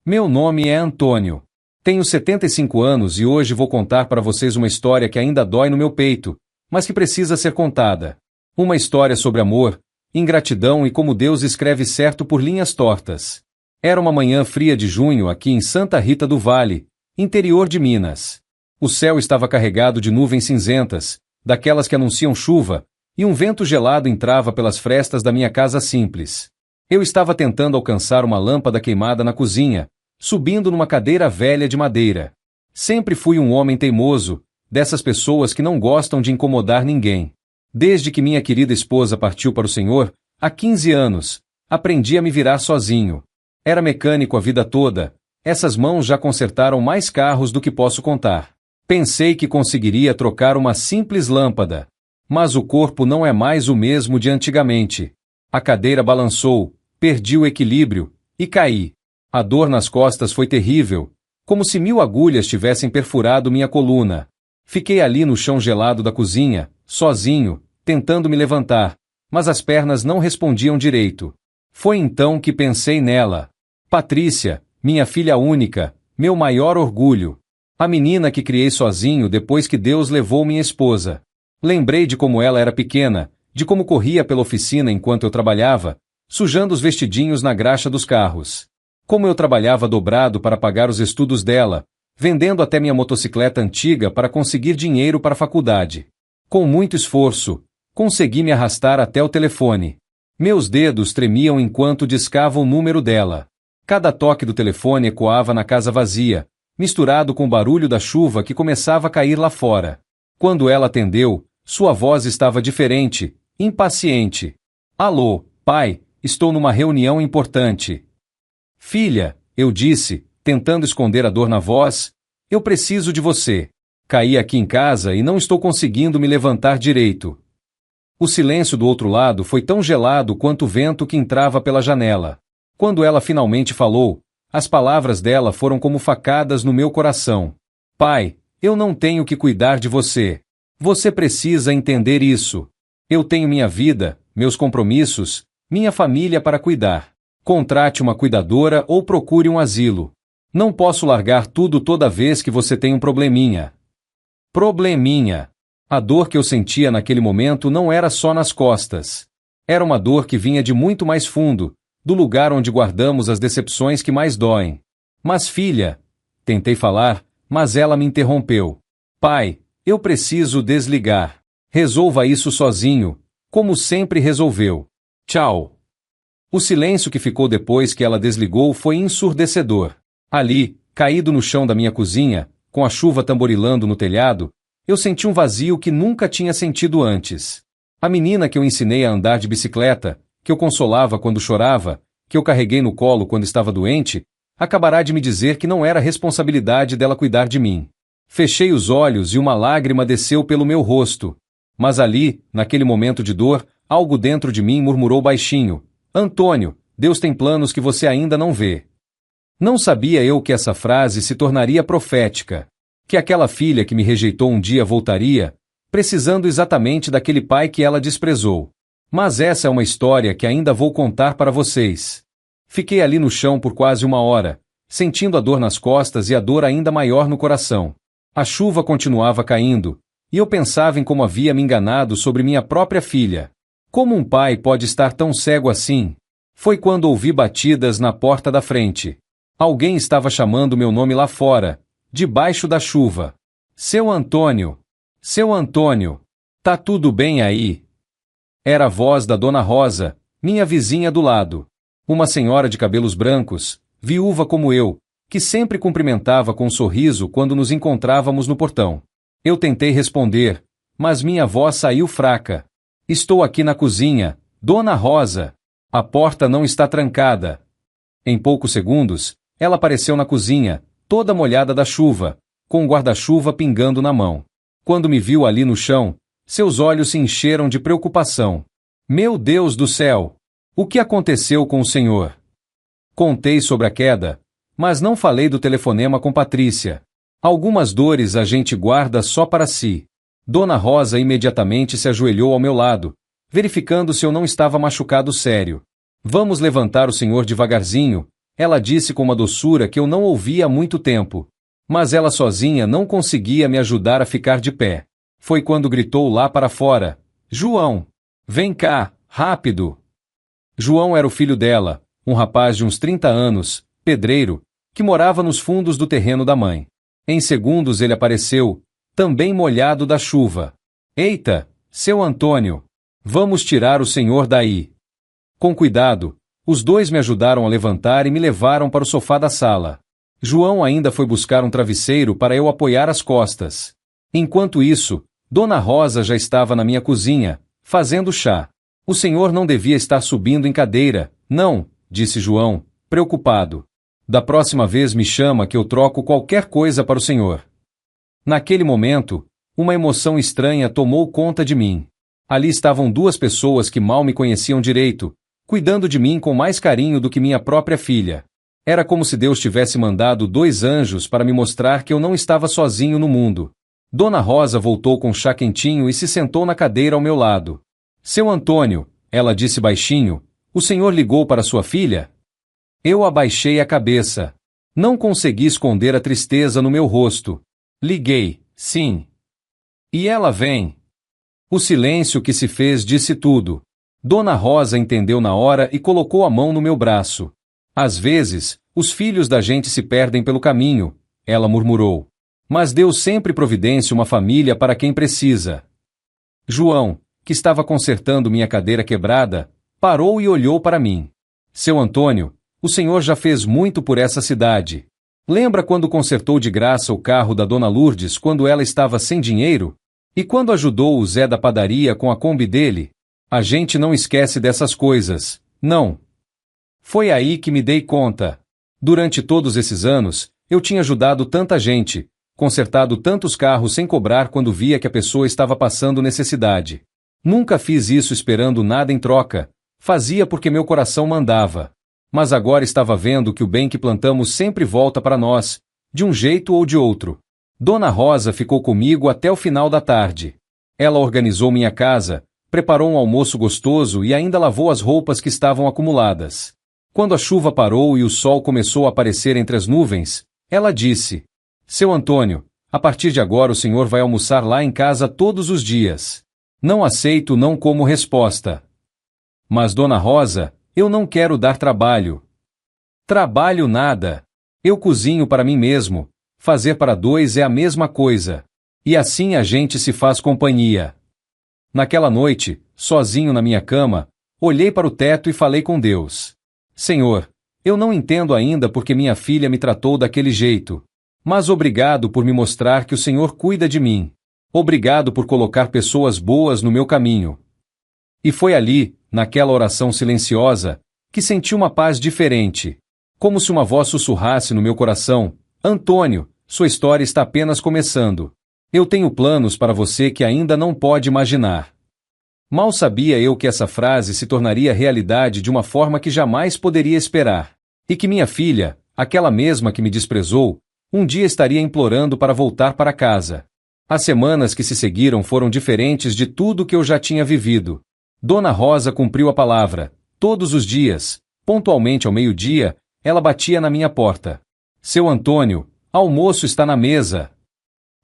Meu nome é Antônio. Tenho 75 anos e hoje vou contar para vocês uma história que ainda dói no meu peito, mas que precisa ser contada. Uma história sobre amor, ingratidão e como Deus escreve certo por linhas tortas. Era uma manhã fria de junho aqui em Santa Rita do Vale, interior de Minas. O céu estava carregado de nuvens cinzentas, daquelas que anunciam chuva, e um vento gelado entrava pelas frestas da minha casa simples. Eu estava tentando alcançar uma lâmpada queimada na cozinha, subindo numa cadeira velha de madeira. Sempre fui um homem teimoso, dessas pessoas que não gostam de incomodar ninguém. Desde que minha querida esposa partiu para o Senhor, há 15 anos, aprendi a me virar sozinho. Era mecânico a vida toda, essas mãos já consertaram mais carros do que posso contar. Pensei que conseguiria trocar uma simples lâmpada. Mas o corpo não é mais o mesmo de antigamente. A cadeira balançou, perdi o equilíbrio, e caí. A dor nas costas foi terrível, como se 1000 agulhas tivessem perfurado minha coluna. Fiquei ali no chão gelado da cozinha, sozinho, tentando me levantar, mas as pernas não respondiam direito. Foi então que pensei nela. Patrícia, minha filha única, meu maior orgulho. A menina que criei sozinho depois que Deus levou minha esposa. Lembrei de como ela era pequena, de como corria pela oficina enquanto eu trabalhava, sujando os vestidinhos na graxa dos carros. Como eu trabalhava dobrado para pagar os estudos dela, vendendo até minha motocicleta antiga para conseguir dinheiro para a faculdade. Com muito esforço, consegui me arrastar até o telefone. Meus dedos tremiam enquanto discava o número dela. Cada toque do telefone ecoava na casa vazia, misturado com o barulho da chuva que começava a cair lá fora. Quando ela atendeu, sua voz estava diferente, impaciente. Alô, pai, estou numa reunião importante. Filha, eu disse, tentando esconder a dor na voz, eu preciso de você. Caí aqui em casa e não estou conseguindo me levantar direito. O silêncio do outro lado foi tão gelado quanto o vento que entrava pela janela. Quando ela finalmente falou, as palavras dela foram como facadas no meu coração. Pai, eu não tenho que cuidar de você. Você precisa entender isso. Eu tenho minha vida, meus compromissos, minha família para cuidar. Contrate uma cuidadora ou procure um asilo. Não posso largar tudo toda vez que você tem um probleminha. Probleminha. A dor que eu sentia naquele momento não era só nas costas. Era uma dor que vinha de muito mais fundo, do lugar onde guardamos as decepções que mais doem. Mas filha, tentei falar, mas ela me interrompeu. Pai, eu preciso desligar. Resolva isso sozinho, como sempre resolveu. Tchau. O silêncio que ficou depois que ela desligou foi ensurdecedor. Ali, caído no chão da minha cozinha, com a chuva tamborilando no telhado, eu senti um vazio que nunca tinha sentido antes. A menina que eu ensinei a andar de bicicleta, que eu consolava quando chorava, que eu carreguei no colo quando estava doente, acabará de me dizer que não era responsabilidade dela cuidar de mim. Fechei os olhos e uma lágrima desceu pelo meu rosto. Mas ali, naquele momento de dor, algo dentro de mim murmurou baixinho. Antônio, Deus tem planos que você ainda não vê. Não sabia eu que essa frase se tornaria profética. Que aquela filha que me rejeitou um dia voltaria, precisando exatamente daquele pai que ela desprezou. Mas essa é uma história que ainda vou contar para vocês. Fiquei ali no chão por quase 1 hora, sentindo a dor nas costas e a dor ainda maior no coração. A chuva continuava caindo, e eu pensava em como havia me enganado sobre minha própria filha. Como um pai pode estar tão cego assim? Foi quando ouvi batidas na porta da frente. Alguém estava chamando meu nome lá fora, debaixo da chuva. Seu Antônio! Seu Antônio! Tá tudo bem aí? Era a voz da Dona Rosa, minha vizinha do lado. Uma senhora de cabelos brancos, viúva como eu, que sempre cumprimentava com um sorriso quando nos encontrávamos no portão. Eu tentei responder, mas minha voz saiu fraca. Estou aqui na cozinha, Dona Rosa. A porta não está trancada. Em poucos segundos, ela apareceu na cozinha, toda molhada da chuva, com um guarda-chuva pingando na mão. Quando me viu ali no chão, seus olhos se encheram de preocupação. Meu Deus do céu! O que aconteceu com o senhor? Contei sobre a queda, mas não falei do telefonema com Patrícia. Algumas dores a gente guarda só para si. Dona Rosa imediatamente se ajoelhou ao meu lado, verificando se eu não estava machucado sério. Vamos levantar o senhor devagarzinho, ela disse com uma doçura que eu não ouvia há muito tempo. Mas ela sozinha não conseguia me ajudar a ficar de pé. Foi quando gritou lá para fora: João! Vem cá, rápido! João era o filho dela, um rapaz de uns 30 anos, pedreiro, que morava nos fundos do terreno da mãe. Em segundos ele apareceu, também molhado da chuva. Eita, seu Antônio! Vamos tirar o senhor daí! Com cuidado, os dois me ajudaram a levantar e me levaram para o sofá da sala. João ainda foi buscar um travesseiro para eu apoiar as costas. Enquanto isso, Dona Rosa já estava na minha cozinha, fazendo chá. O senhor não devia estar subindo em cadeira, não, disse João, preocupado. Da próxima vez me chama que eu troco qualquer coisa para o senhor. Naquele momento, uma emoção estranha tomou conta de mim. Ali estavam duas pessoas que mal me conheciam direito, cuidando de mim com mais carinho do que minha própria filha. Era como se Deus tivesse mandado dois anjos para me mostrar que eu não estava sozinho no mundo. Dona Rosa voltou com chá quentinho e se sentou na cadeira ao meu lado. Seu Antônio, ela disse baixinho, o senhor ligou para sua filha? Eu abaixei a cabeça. Não consegui esconder a tristeza no meu rosto. Liguei, sim. E ela vem. O silêncio que se fez disse tudo. Dona Rosa entendeu na hora e colocou a mão no meu braço. Às vezes, os filhos da gente se perdem pelo caminho, ela murmurou. Mas Deus sempre providencia uma família para quem precisa. João, que estava consertando minha cadeira quebrada, parou e olhou para mim. Seu Antônio, o senhor já fez muito por essa cidade. Lembra quando consertou de graça o carro da Dona Lourdes quando ela estava sem dinheiro? E quando ajudou o Zé da padaria com a Kombi dele? A gente não esquece dessas coisas, não. Foi aí que me dei conta. Durante todos esses anos, eu tinha ajudado tanta gente, consertado tantos carros sem cobrar quando via que a pessoa estava passando necessidade. Nunca fiz isso esperando nada em troca, fazia porque meu coração mandava. Mas agora estava vendo que o bem que plantamos sempre volta para nós, de um jeito ou de outro. Dona Rosa ficou comigo até o final da tarde. Ela organizou minha casa, preparou um almoço gostoso e ainda lavou as roupas que estavam acumuladas. Quando a chuva parou e o sol começou a aparecer entre as nuvens, ela disse: Seu Antônio, a partir de agora o senhor vai almoçar lá em casa todos os dias. Não aceito não como resposta. Mas Dona Rosa, eu não quero dar trabalho. Trabalho nada. Eu cozinho para mim mesmo. Fazer para dois é a mesma coisa. E assim a gente se faz companhia. Naquela noite, sozinho na minha cama, olhei para o teto e falei com Deus. Senhor, eu não entendo ainda porque minha filha me tratou daquele jeito. Mas obrigado por me mostrar que o Senhor cuida de mim. Obrigado por colocar pessoas boas no meu caminho. E foi ali, naquela oração silenciosa, que senti uma paz diferente. Como se uma voz sussurrasse no meu coração: Antônio, sua história está apenas começando. Eu tenho planos para você que ainda não pode imaginar. Mal sabia eu que essa frase se tornaria realidade de uma forma que jamais poderia esperar. E que minha filha, aquela mesma que me desprezou, um dia estaria implorando para voltar para casa. As semanas que se seguiram foram diferentes de tudo que eu já tinha vivido. Dona Rosa cumpriu a palavra. Todos os dias, pontualmente ao meio-dia, ela batia na minha porta. Seu Antônio, almoço está na mesa.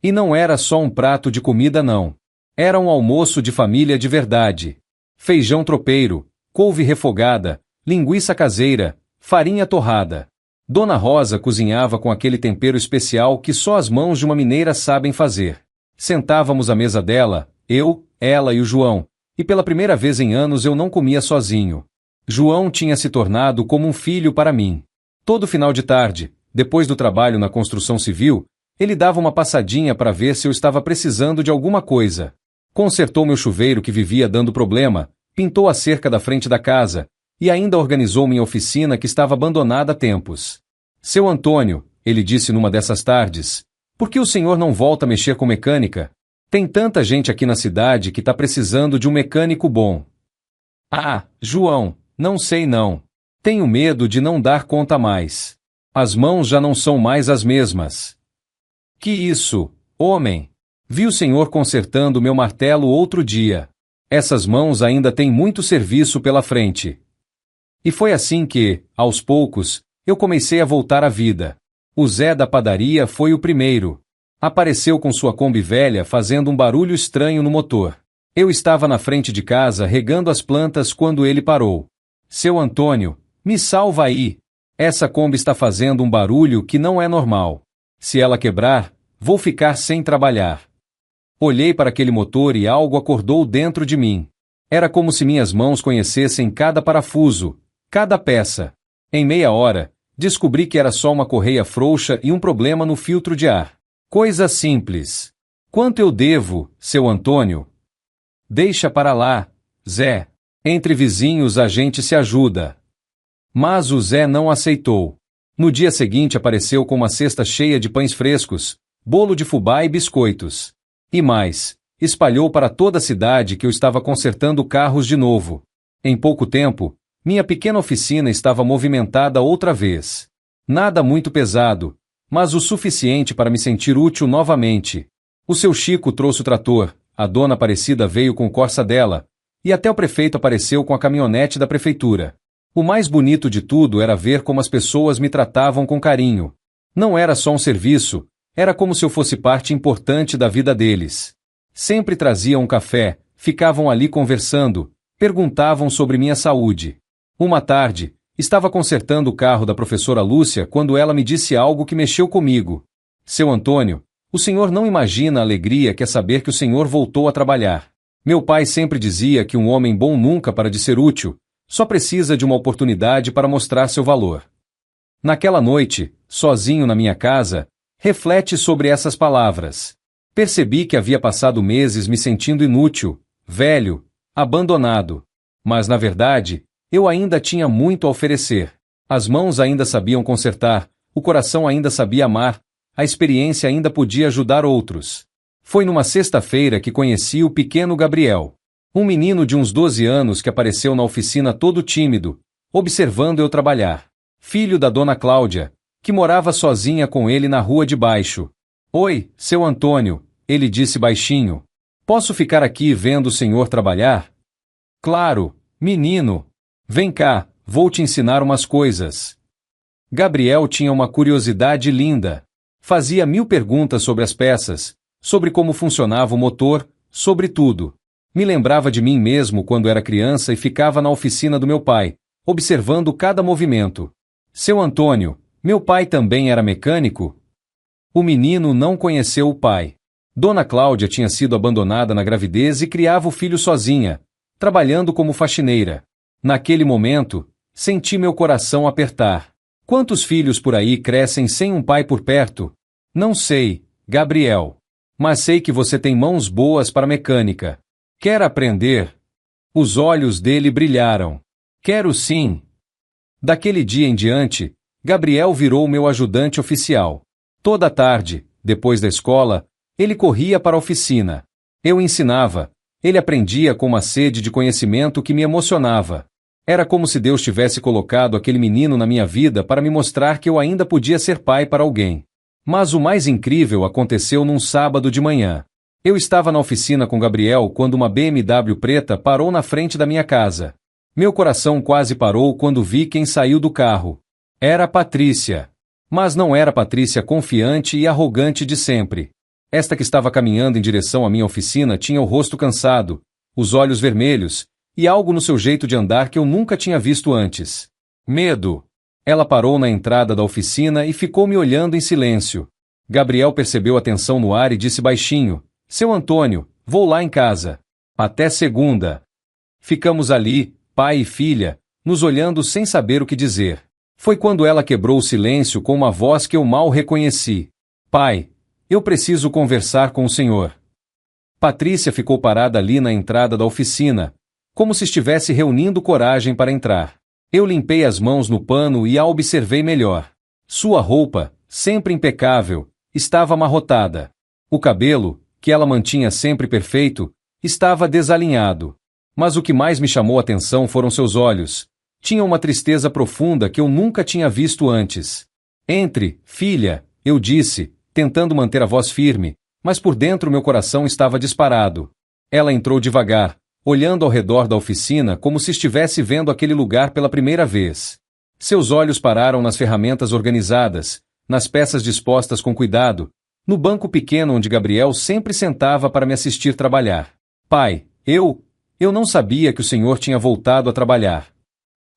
E não era só um prato de comida não. Era um almoço de família de verdade. Feijão tropeiro, couve refogada, linguiça caseira, farinha torrada. Dona Rosa cozinhava com aquele tempero especial que só as mãos de uma mineira sabem fazer. Sentávamos à mesa dela, eu, ela e o João, e pela primeira vez em anos eu não comia sozinho. João tinha se tornado como um filho para mim. Todo final de tarde, depois do trabalho na construção civil, ele dava uma passadinha para ver se eu estava precisando de alguma coisa. Consertou meu chuveiro que vivia dando problema, pintou a cerca da frente da casa, e ainda organizou minha oficina que estava abandonada há tempos. Seu Antônio, ele disse numa dessas tardes, por que o senhor não volta a mexer com mecânica? Tem tanta gente aqui na cidade que está precisando de um mecânico bom. Ah, João, não sei não. Tenho medo de não dar conta mais. As mãos já não são mais as mesmas. Que isso, homem? Vi o senhor consertando meu martelo outro dia. Essas mãos ainda têm muito serviço pela frente. E foi assim que, aos poucos, Eu comecei a voltar à vida. O Zé da padaria foi o primeiro. Apareceu com sua Kombi velha fazendo um barulho estranho no motor. Eu estava na frente de casa regando as plantas quando ele parou. Seu Antônio, me salva aí. Essa Kombi está fazendo um barulho que não é normal. Se ela quebrar, vou ficar sem trabalhar. Olhei para aquele motor e algo acordou dentro de mim. Era como se minhas mãos conhecessem cada parafuso, cada peça. Em meia hora, descobri que era só uma correia frouxa e um problema no filtro de ar. Coisa simples. Quanto eu devo, seu Antônio? Deixa para lá, Zé. Entre vizinhos a gente se ajuda. Mas o Zé não aceitou. No dia seguinte apareceu com uma cesta cheia de pães frescos, bolo de fubá e biscoitos. E mais, espalhou para toda a cidade que eu estava consertando carros de novo. Em pouco tempo, minha pequena oficina estava movimentada outra vez. Nada muito pesado, mas o suficiente para me sentir útil novamente. O seu Chico trouxe o trator, a dona Aparecida veio com o Corsa dela, e até o prefeito apareceu com a caminhonete da prefeitura. O mais bonito de tudo era ver como as pessoas me tratavam com carinho. Não era só um serviço, era como se eu fosse parte importante da vida deles. Sempre traziam um café, ficavam ali conversando, perguntavam sobre minha saúde. Uma tarde, estava consertando o carro da professora Lúcia quando ela me disse algo que mexeu comigo. Seu Antônio, o senhor não imagina a alegria que é saber que o senhor voltou a trabalhar. Meu pai sempre dizia que um homem bom nunca para de ser útil, só precisa de uma oportunidade para mostrar seu valor. Naquela noite, sozinho na minha casa, reflete sobre essas palavras. Percebi que havia passado meses me sentindo inútil, velho, abandonado. Mas, na verdade, eu ainda tinha muito a oferecer. As mãos ainda sabiam consertar, o coração ainda sabia amar, a experiência ainda podia ajudar outros. Foi numa sexta-feira que conheci o pequeno Gabriel. Um menino de uns 12 anos que apareceu na oficina todo tímido, observando eu trabalhar. Filho da dona Cláudia, que morava sozinha com ele na rua de baixo. Oi, seu Antônio, ele disse baixinho. Posso ficar aqui vendo o senhor trabalhar? Claro, menino. Vem cá, vou te ensinar umas coisas. Gabriel tinha uma curiosidade linda. Fazia 1000 perguntas sobre as peças, sobre como funcionava o motor, sobre tudo. Me lembrava de mim mesmo quando era criança e ficava na oficina do meu pai, observando cada movimento. Seu Antônio, meu pai também era mecânico? O menino não conheceu o pai. Dona Cláudia tinha sido abandonada na gravidez e criava o filho sozinha, trabalhando como faxineira. Naquele momento, senti meu coração apertar. Quantos filhos por aí crescem sem um pai por perto? Não sei, Gabriel. Mas sei que você tem mãos boas para mecânica. Quer aprender? Os olhos dele brilharam. Quero sim. Daquele dia em diante, Gabriel virou meu ajudante oficial. Toda tarde, depois da escola, ele corria para a oficina. Eu ensinava. Ele aprendia com uma sede de conhecimento que me emocionava. Era como se Deus tivesse colocado aquele menino na minha vida para me mostrar que eu ainda podia ser pai para alguém. Mas o mais incrível aconteceu num sábado de manhã. Eu estava na oficina com Gabriel quando uma BMW preta parou na frente da minha casa. Meu coração quase parou quando vi quem saiu do carro. Era Patrícia. Mas não era Patrícia confiante e arrogante de sempre. Esta que estava caminhando em direção à minha oficina tinha o rosto cansado, os olhos vermelhos, e algo no seu jeito de andar que eu nunca tinha visto antes. Medo. Ela parou na entrada da oficina e ficou me olhando em silêncio. Gabriel percebeu a tensão no ar e disse baixinho: Seu Antônio, vou lá em casa. Até segunda. Ficamos ali, pai e filha, nos olhando sem saber o que dizer. Foi quando ela quebrou o silêncio com uma voz que eu mal reconheci. Pai, eu preciso conversar com o senhor. Patrícia ficou parada ali na entrada da oficina, como se estivesse reunindo coragem para entrar. Eu limpei as mãos no pano e a observei melhor. Sua roupa, sempre impecável, estava amarrotada. O cabelo, que ela mantinha sempre perfeito, estava desalinhado. Mas o que mais me chamou a atenção foram seus olhos. Tinham uma tristeza profunda que eu nunca tinha visto antes. Entre, filha, eu disse, tentando manter a voz firme, mas por dentro meu coração estava disparado. Ela entrou devagar, olhando ao redor da oficina como se estivesse vendo aquele lugar pela primeira vez. Seus olhos pararam nas ferramentas organizadas, nas peças dispostas com cuidado, no banco pequeno onde Gabriel sempre sentava para me assistir trabalhar. Pai, eu não sabia que o senhor tinha voltado a trabalhar.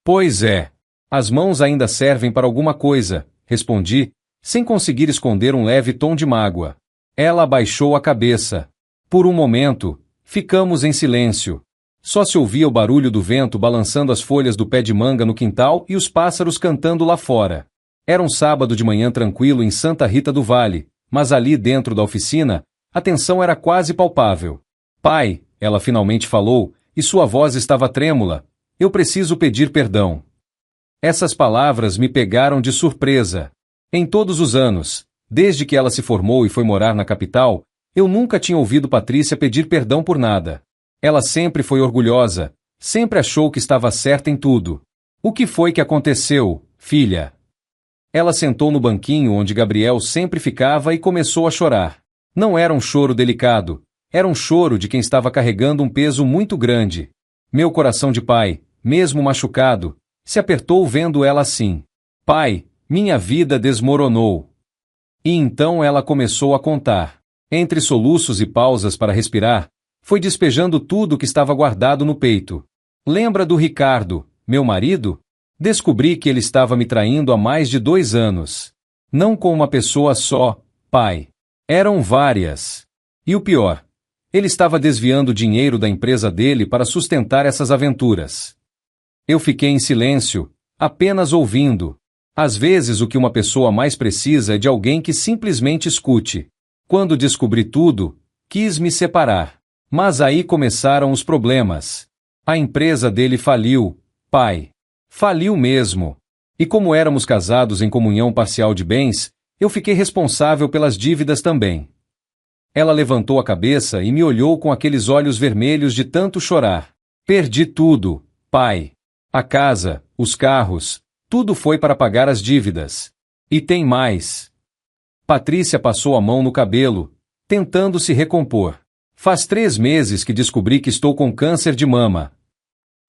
Pois é. As mãos ainda servem para alguma coisa, respondi, sem conseguir esconder um leve tom de mágoa. Ela abaixou a cabeça. Por um momento, ficamos em silêncio. Só se ouvia o barulho do vento balançando as folhas do pé de manga no quintal e os pássaros cantando lá fora. Era um sábado de manhã tranquilo em Santa Rita do Vale, mas ali dentro da oficina, a tensão era quase palpável. Pai, ela finalmente falou, e sua voz estava trêmula. Eu preciso pedir perdão. Essas palavras me pegaram de surpresa. Em todos os anos, desde que ela se formou e foi morar na capital, eu nunca tinha ouvido Patrícia pedir perdão por nada. Ela sempre foi orgulhosa, sempre achou que estava certa em tudo. O que foi que aconteceu, filha? Ela sentou no banquinho onde Gabriel sempre ficava e começou a chorar. Não era um choro delicado, era um choro de quem estava carregando um peso muito grande. Meu coração de pai, mesmo machucado, se apertou vendo ela assim. Pai, minha vida desmoronou. E então ela começou a contar. Entre soluços e pausas para respirar, foi despejando tudo o que estava guardado no peito. Lembra do Ricardo, meu marido? Descobri que ele estava me traindo há mais de 2 anos. Não com uma pessoa só, pai. Eram várias. E o pior, ele estava desviando dinheiro da empresa dele para sustentar essas aventuras. Eu fiquei em silêncio, apenas ouvindo. Às vezes o que uma pessoa mais precisa é de alguém que simplesmente escute. Quando descobri tudo, quis me separar. Mas aí começaram os problemas. A empresa dele faliu, pai. Faliu mesmo. E como éramos casados em comunhão parcial de bens, eu fiquei responsável pelas dívidas também. Ela levantou a cabeça e me olhou com aqueles olhos vermelhos de tanto chorar. Perdi tudo, pai. A casa, os carros, tudo foi para pagar as dívidas. E tem mais. Patrícia passou a mão no cabelo, tentando se recompor. Faz 3 meses que descobri que estou com câncer de mama.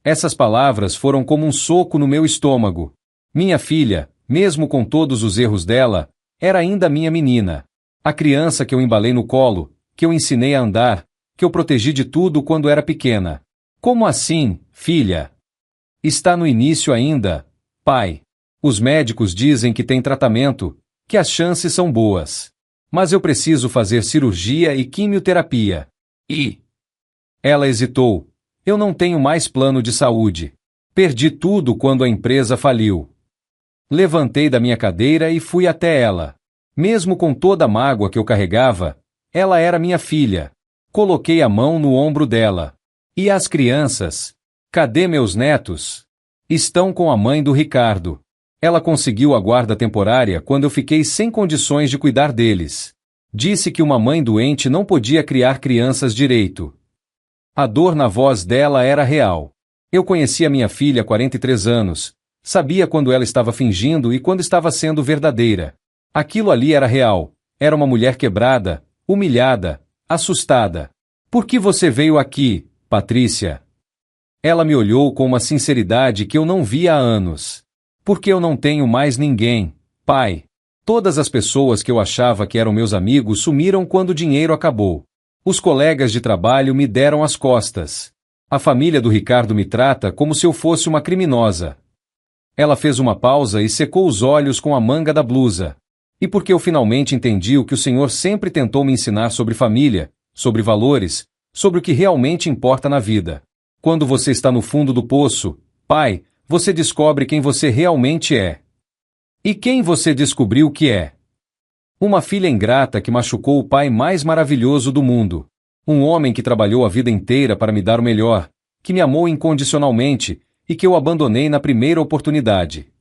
Essas palavras foram como um soco no meu estômago. Minha filha, mesmo com todos os erros dela, era ainda minha menina. A criança que eu embalei no colo, que eu ensinei a andar, que eu protegi de tudo quando era pequena. Como assim, filha? Está no início ainda, pai. Os médicos dizem que tem tratamento, que as chances são boas. Mas eu preciso fazer cirurgia e quimioterapia. E... Ela hesitou. Eu não tenho mais plano de saúde. Perdi tudo quando a empresa faliu. Levantei da minha cadeira e fui até ela. Mesmo com toda a mágoa que eu carregava, ela era minha filha. Coloquei a mão no ombro dela. E as crianças? Cadê meus netos? Estão com a mãe do Ricardo. Ela conseguiu a guarda temporária quando eu fiquei sem condições de cuidar deles. Disse que uma mãe doente não podia criar crianças direito. A dor na voz dela era real. Eu conhecia minha filha há 43 anos. Sabia quando ela estava fingindo e quando estava sendo verdadeira. Aquilo ali era real. Era uma mulher quebrada, humilhada, assustada. Por que você veio aqui, Patrícia? Ela me olhou com uma sinceridade que eu não via há anos. Porque eu não tenho mais ninguém, pai. Todas as pessoas que eu achava que eram meus amigos sumiram quando o dinheiro acabou. Os colegas de trabalho me deram as costas. A família do Ricardo me trata como se eu fosse uma criminosa. Ela fez uma pausa e secou os olhos com a manga da blusa. E porque eu finalmente entendi o que o Senhor sempre tentou me ensinar sobre família, sobre valores, sobre o que realmente importa na vida. Quando você está no fundo do poço, pai, você descobre quem você realmente é. E quem você descobriu que é? Uma filha ingrata que machucou o pai mais maravilhoso do mundo. Um homem que trabalhou a vida inteira para me dar o melhor, que me amou incondicionalmente e que eu abandonei na primeira oportunidade.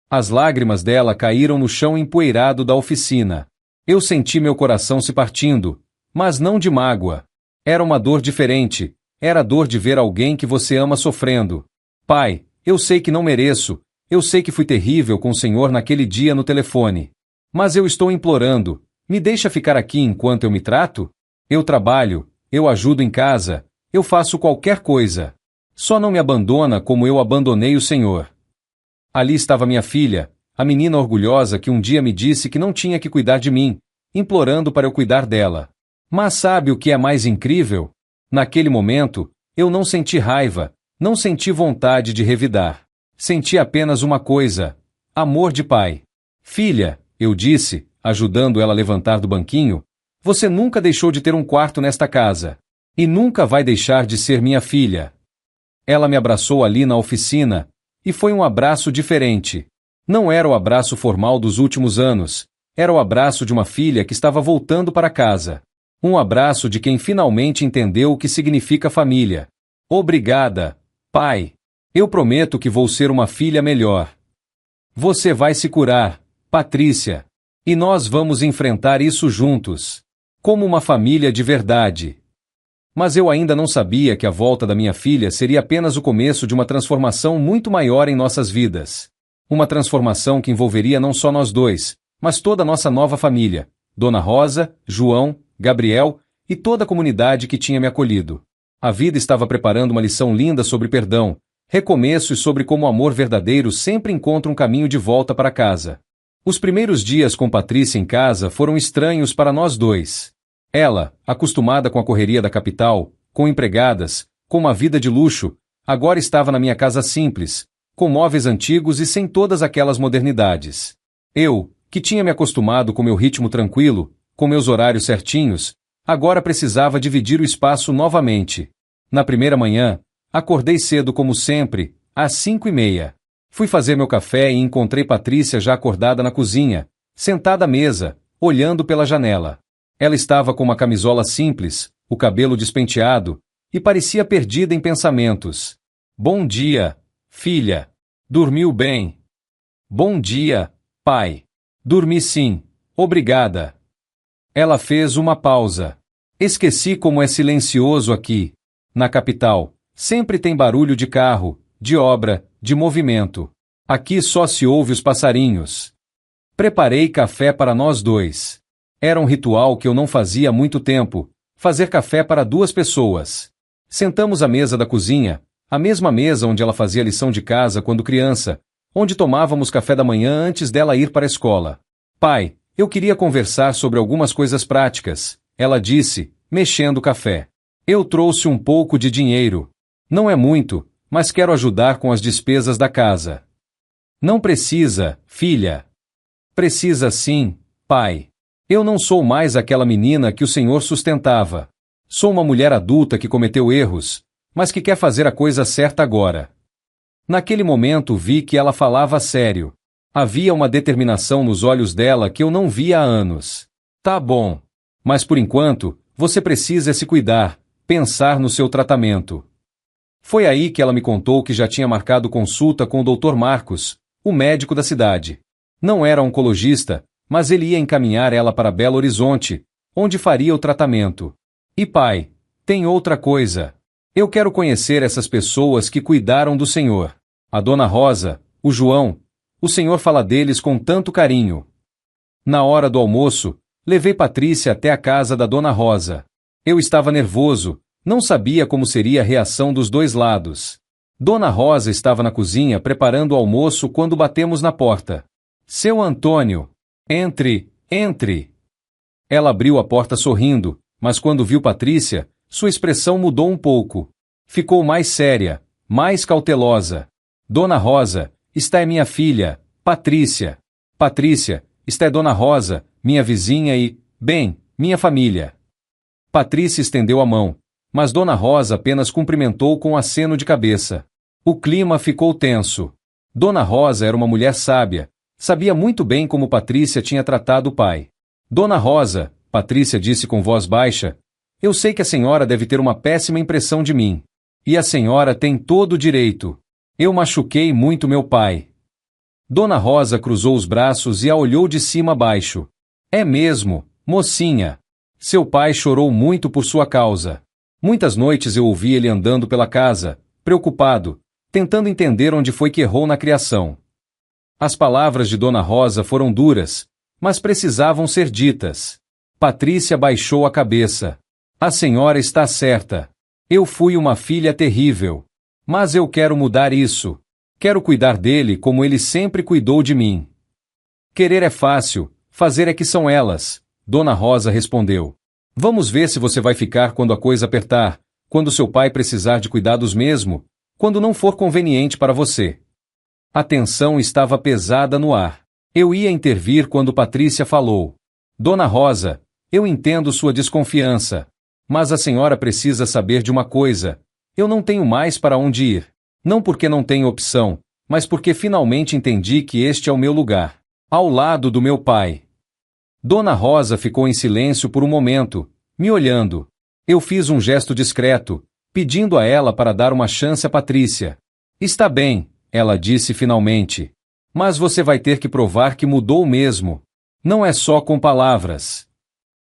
As lágrimas dela caíram no chão empoeirado da oficina. Eu senti meu coração se partindo, mas não de mágoa. Era uma dor diferente, era a dor de ver alguém que você ama sofrendo. Pai, eu sei que não mereço, eu sei que fui terrível com o Senhor naquele dia no telefone. Mas eu estou implorando, me deixa ficar aqui enquanto eu me trato? Eu trabalho, eu ajudo em casa, eu faço qualquer coisa. Só não me abandona como eu abandonei o Senhor. Ali estava minha filha, a menina orgulhosa que um dia me disse que não tinha que cuidar de mim, implorando para eu cuidar dela. Mas sabe o que é mais incrível? Naquele momento, eu não senti raiva, não senti vontade de revidar. Senti apenas uma coisa: amor de pai. Filha, eu disse, ajudando ela a levantar do banquinho, você nunca deixou de ter um quarto nesta casa. E nunca vai deixar de ser minha filha. Ela me abraçou ali na oficina, e foi um abraço diferente. Não era o abraço formal dos últimos anos, era o abraço de uma filha que estava voltando para casa. Um abraço de quem finalmente entendeu o que significa família. Obrigada, pai. Eu prometo que vou ser uma filha melhor. Você vai se curar, Patrícia. E nós vamos enfrentar isso juntos. Como uma família de verdade. Mas eu ainda não sabia que a volta da minha filha seria apenas o começo de uma transformação muito maior em nossas vidas. Uma transformação que envolveria não só nós dois, mas toda a nossa nova família, Dona Rosa, João, Gabriel e toda a comunidade que tinha me acolhido. A vida estava preparando uma lição linda sobre perdão, recomeço e sobre como o amor verdadeiro sempre encontra um caminho de volta para casa. Os primeiros dias com Patrícia em casa foram estranhos para nós dois. Ela, acostumada com a correria da capital, com empregadas, com uma vida de luxo, agora estava na minha casa simples, com móveis antigos e sem todas aquelas modernidades. Eu, que tinha me acostumado com meu ritmo tranquilo, com meus horários certinhos, agora precisava dividir o espaço novamente. Na primeira manhã, acordei cedo como sempre, às 5:30. Fui fazer meu café e encontrei Patrícia já acordada na cozinha, sentada à mesa, olhando pela janela. Ela estava com uma camisola simples, o cabelo despenteado, e parecia perdida em pensamentos. Bom dia, filha. Dormiu bem? Bom dia, pai. Dormi sim, obrigada. Ela fez uma pausa. Esqueci como é silencioso aqui. Na capital, sempre tem barulho de carro, de obra, de movimento. Aqui só se ouve os passarinhos. Preparei café para nós dois. Era um ritual que eu não fazia há muito tempo, fazer café para 2 pessoas. Sentamos à mesa da cozinha, a mesma mesa onde ela fazia lição de casa quando criança, onde tomávamos café da manhã antes dela ir para a escola. Pai, eu queria conversar sobre algumas coisas práticas, ela disse, mexendo o café. Eu trouxe um pouco de dinheiro. Não é muito, mas quero ajudar com as despesas da casa. Não precisa, filha. Precisa sim, pai. Eu não sou mais aquela menina que o Senhor sustentava. Sou uma mulher adulta que cometeu erros, mas que quer fazer a coisa certa agora. Naquele momento vi que ela falava sério. Havia uma determinação nos olhos dela que eu não via há anos. Tá bom. Mas por enquanto, você precisa se cuidar, pensar no seu tratamento. Foi aí que ela me contou que já tinha marcado consulta com o Dr. Marcos, o médico da cidade. Não era oncologista, mas ele ia encaminhar ela para Belo Horizonte, onde faria o tratamento. E pai, tem outra coisa. Eu quero conhecer essas pessoas que cuidaram do Senhor. A Dona Rosa, o João, o Senhor fala deles com tanto carinho. Na hora do almoço, levei Patrícia até a casa da Dona Rosa. Eu estava nervoso, não sabia como seria a reação dos dois lados. Dona Rosa estava na cozinha preparando o almoço quando batemos na porta. Seu Antônio, entre, entre. Ela abriu a porta sorrindo, mas quando viu Patrícia, sua expressão mudou um pouco. Ficou mais séria, mais cautelosa. Dona Rosa, esta é minha filha, Patrícia. Patrícia, esta é Dona Rosa, minha vizinha e, bem, minha família. Patrícia estendeu a mão, mas Dona Rosa apenas cumprimentou com um aceno de cabeça. O clima ficou tenso. Dona Rosa era uma mulher sábia, sabia muito bem como Patrícia tinha tratado o pai. Dona Rosa, Patrícia disse com voz baixa, eu sei que a senhora deve ter uma péssima impressão de mim. E a senhora tem todo o direito. Eu machuquei muito meu pai. Dona Rosa cruzou os braços e a olhou de cima a baixo. É mesmo, mocinha. Seu pai chorou muito por sua causa. Muitas noites eu ouvi ele andando pela casa, preocupado, tentando entender onde foi que errou na criação. As palavras de Dona Rosa foram duras, mas precisavam ser ditas. Patrícia baixou a cabeça. A senhora está certa. Eu fui uma filha terrível. Mas eu quero mudar isso. Quero cuidar dele como ele sempre cuidou de mim. Querer é fácil, fazer é que são elas, Dona Rosa respondeu. Vamos ver se você vai ficar quando a coisa apertar, quando seu pai precisar de cuidados mesmo, quando não for conveniente para você. A tensão estava pesada no ar. Eu ia intervir quando Patrícia falou. Dona Rosa, eu entendo sua desconfiança. Mas a senhora precisa saber de uma coisa. Eu não tenho mais para onde ir. Não porque não tenho opção, mas porque finalmente entendi que este é o meu lugar. Ao lado do meu pai. Dona Rosa ficou em silêncio por um momento, me olhando. Eu fiz um gesto discreto, pedindo a ela para dar uma chance a Patrícia. Está bem, ela disse finalmente. Mas você vai ter que provar que mudou mesmo. Não é só com palavras.